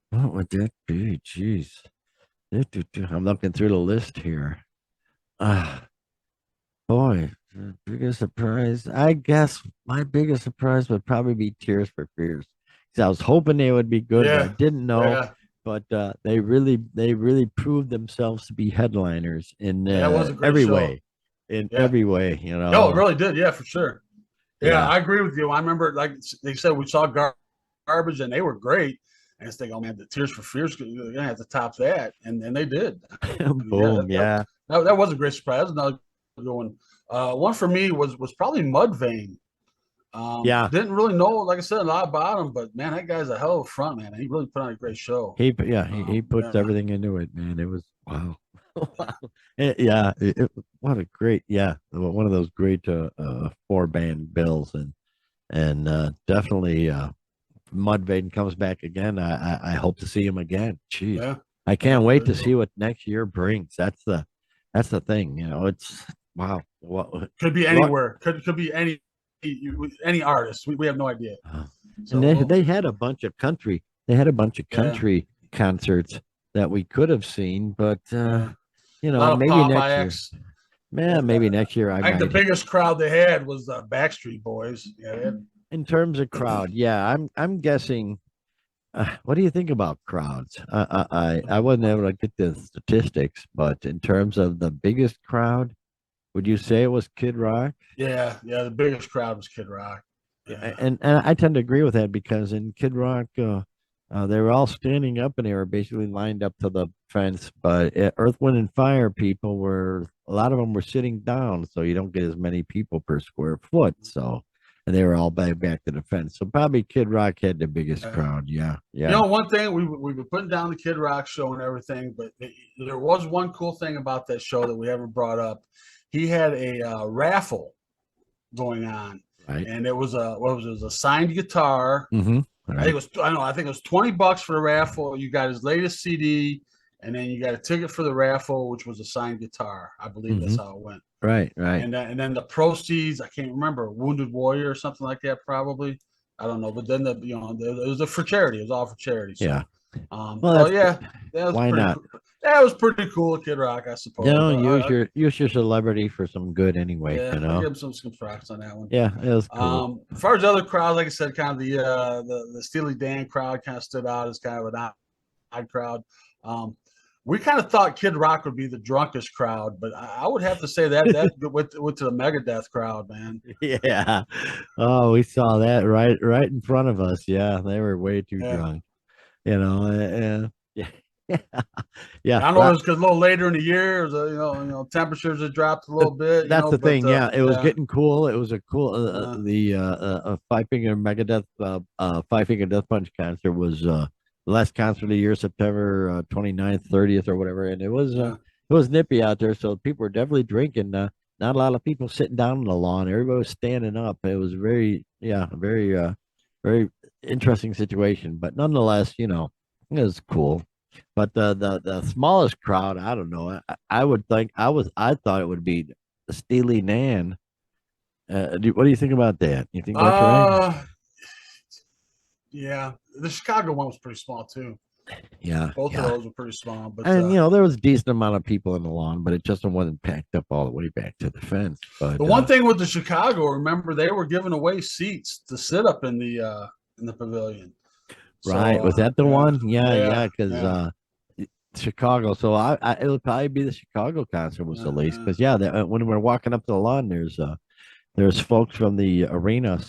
S1: What would that be? Jeez. I'm looking through the list here. Ah, boy, the biggest surprise. I guess my biggest surprise would probably be Tears for Fears. 'Cause I was hoping they would be good, but I
S2: Yeah,
S1: didn't know.
S2: yeah,
S1: But they really proved themselves to be headliners in
S2: yeah. It was a great
S1: every
S2: show.
S1: way. In
S2: Yeah.
S1: every way, you
S2: No, it
S1: know.
S2: really did. Yeah, for sure. Yeah,
S1: Yeah.
S2: I agree with you. I remember, like they said, we saw garbage and they were great. And it's like, oh man, the Tears for Fears, you're gonna have to top that, and they did. I mean, yeah,
S1: Boom. Yeah.
S2: that was a great surprise. That was another good one. One for me was probably Mudvayne.
S1: Yeah.
S2: Didn't really know, like I said, a lot about him, but man, that guy's a hell of a front man. He really put on a great show.
S1: He puts
S2: Yeah,
S1: everything into it, man. It was wow. Wow. Yeah, what a great one of those great four band bills and definitely Mudvayne comes back again. I hope to see him again. Jeez.
S2: yeah,
S1: I
S2: yeah.
S1: can't wait
S2: There
S1: to
S2: you
S1: see
S2: go.
S1: what next year brings. That's the thing, you know. It's wow.
S2: Could be
S1: What
S2: anywhere. Could be any artist. We have no idea.
S1: uh, and
S2: So we'll
S1: they
S2: see.
S1: had a bunch of country. They had a bunch of
S2: Yeah,
S1: country concerts that we could have seen, but
S2: yeah.
S1: you
S2: A
S1: know,
S2: lot of
S1: maybe
S2: pop
S1: next year.
S2: acts.
S1: Man,
S2: And
S1: maybe next year I
S2: I think the
S1: might.
S2: biggest crowd they had was the Backstreet Boys. Yeah,
S1: In terms of crowd, yeah, I'm guessing. What do you think about crowds? I wasn't able to get the statistics, but in terms of the biggest crowd, would you say it was Kid Rock?
S2: yeah. The biggest crowd was Kid Rock.
S1: Yeah,
S2: Yeah,
S1: and I tend to agree with that because in Kid Rock, they were all standing up and they were basically lined up to the fence. But Earth, Wind, and Fire people were a lot of them were sitting down, so you don't get as many people per square foot. So, and they were all back to the fence. So probably Kid Rock had the biggest
S2: yeah.
S1: crowd. Yeah,
S2: You
S1: yeah.
S2: know, one thing we've been putting down the Kid Rock show and everything, but there was one cool thing about that show that we haven't brought up. He had a raffle going on,
S1: Right.
S2: and it was it was a signed guitar.
S1: Mm-hmm.
S2: I think it was I think it was $20 for the raffle. You got his latest CD, and then you got a ticket for the raffle, which was a signed guitar. I believe
S1: Mm-hmm.
S2: that's how it went.
S1: Right.
S2: And then the proceeds, I can't remember, Wounded Warrior or something like that, probably. I don't know, but then it was for charity. It was all for charity. So,
S1: Yeah. Well,
S2: so
S1: that's
S2: yeah, that was
S1: why
S2: pretty.
S1: not?
S2: Cool. That was pretty cool, Kid Rock, I
S1: You
S2: suppose.
S1: know, use your celebrity for some good anyway.
S2: Yeah,
S1: You
S2: I give
S1: know.
S2: him some props on that one.
S1: Yeah, it was cool.
S2: As far as other crowds, like I said, kind of the Steely Dan crowd kind of stood out as kind of an odd crowd. We kind of thought Kid Rock would be the drunkest crowd, but I would have to say that went to the Megadeth crowd, man.
S1: Yeah. Oh, we saw that right in front of us. Yeah, they were way too
S2: Yeah.
S1: drunk. You know. Yeah. Yeah.
S2: I know it was because a little later in the year, it was, temperatures had dropped a little bit.
S1: That's the
S2: But
S1: thing. Yeah, it was
S2: yeah,
S1: getting cool. It was a cool. The Five Finger Megadeth, Five Finger Death Punch concert was the last concert of the year, September 29th, 30th, or whatever, and
S2: yeah,
S1: it was nippy out there, so people were definitely drinking. Not a lot of people sitting down on the lawn. Everybody was standing up. It was very interesting situation, but nonetheless, you know, it was cool. But the smallest crowd, I don't know. I would think I thought it would be Steely Dan. What do you think about that? You think that's right?
S2: yeah. The Chicago one was pretty small too.
S1: Yeah,
S2: Both of
S1: yeah.
S2: those were pretty small, but
S1: And you know, there was a decent amount of people in the lawn, but it just wasn't packed up all the way back to the fence. But
S2: the one thing with the Chicago, remember they were giving away seats to sit up in the pavilion.
S1: Right. Was that the
S2: yeah,
S1: one? Yeah,
S2: yeah,
S1: yeah. Because
S2: yeah,
S1: Chicago. So it would probably be the Chicago concert was the least.
S2: uh,
S1: Because yeah, when we're walking up the lawn, there's folks from the arena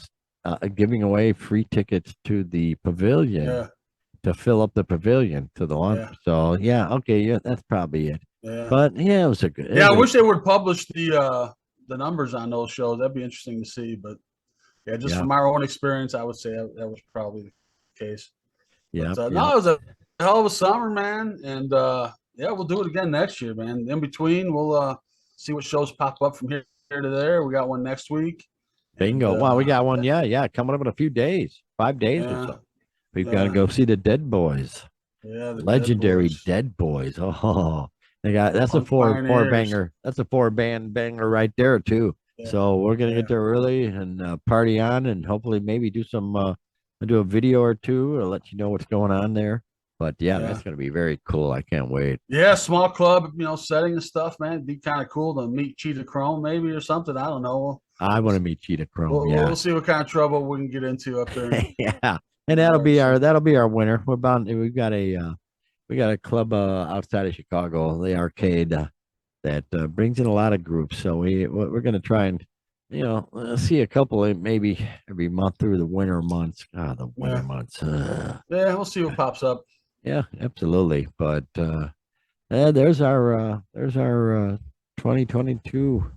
S1: giving away free tickets to the pavilion
S2: yeah,
S1: to fill up the pavilion to the lawn.
S2: yeah,
S1: So yeah, okay, yeah, that's probably it.
S2: yeah.
S1: But yeah, it was a good.
S2: Yeah, I
S1: It was
S2: wish they would publish the numbers on those shows. That'd be interesting to see. But yeah, just
S1: yeah,
S2: from our own experience, I would say that was probably the case.
S1: yeah,
S2: But
S1: yeah.
S2: no, it was a hell of a summer, man. And yeah, we'll do it again next year, man. In between, we'll see what shows pop up from here to there. We got one next week, and
S1: Bingo. Wow, we got one. Yeah, yeah, coming up in a few days, 5 days or
S2: yeah,
S1: so. We've got to
S2: yeah,
S1: go see the Dead Boys,
S2: yeah, the Dead
S1: legendary
S2: Boys,
S1: Dead Boys. Oh, they got that's a
S2: Punk
S1: four
S2: Pioneers.
S1: banger. That's a four band banger right there too.
S2: Yeah,
S1: So we're gonna
S2: yeah,
S1: get there early and party on, and hopefully maybe do a video or two, or let you know what's going on there. But yeah,
S2: yeah.
S1: that's gonna be very cool. I can't wait.
S2: Yeah, small club, setting and stuff, man. It'd be kind of cool to meet Cheetah Chrome, maybe or something. I don't know.
S1: I
S2: We'll,
S1: want to meet Cheetah Chrome.
S2: we'll
S1: Yeah,
S2: see what kind of trouble we can get into up there
S1: yeah, and
S2: in March. So,
S1: that'll be our winner. We got a club outside of Chicago, the Arcade, that brings in a lot of groups. So we're going to try and see a couple maybe every month through the winter months. Ah, the winter
S2: yeah,
S1: months.
S2: yeah, we'll see what pops up.
S1: Yeah, absolutely. But there's our 2022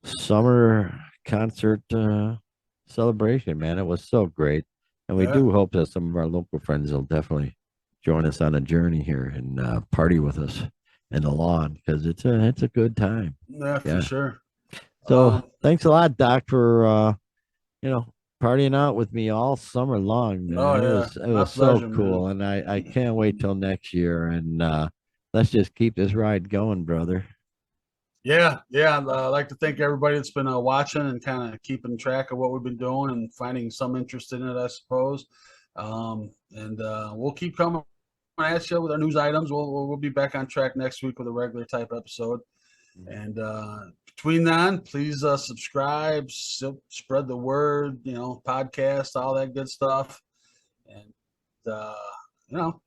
S1: summer concert celebration. Man, it was so great, and we
S2: Yeah,
S1: do hope that some of our local friends will definitely join us on a journey here and party with us in the lawn because it's a good time.
S2: yeah, for
S1: Yeah.
S2: sure.
S1: So
S2: Um,
S1: thanks a lot, Doc, for you know partying out with me all summer long,
S2: oh
S1: man.
S2: yeah,
S1: It
S2: my
S1: was so
S2: pleasure, man.
S1: cool, and I can't wait till next year. And let's just keep this ride going, brother.
S2: Yeah, yeah. I'd like to thank everybody that's been watching and kind of keeping track of what we've been doing and finding some interest in it, I suppose. And we'll keep coming at you with our news items. We'll be back on track next week with a regular type episode.
S1: Mhm.
S2: And between then, please subscribe, spread the word, podcast, all that good stuff. And, uh, you know,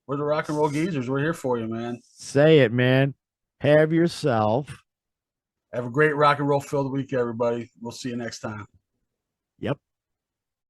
S2: we're the Rock and Roll Geezers. We're here for you, man.
S1: Say it, man. Have yourself.
S2: Have a great rock and roll filled week, everybody. We'll see you next time.
S1: Yep.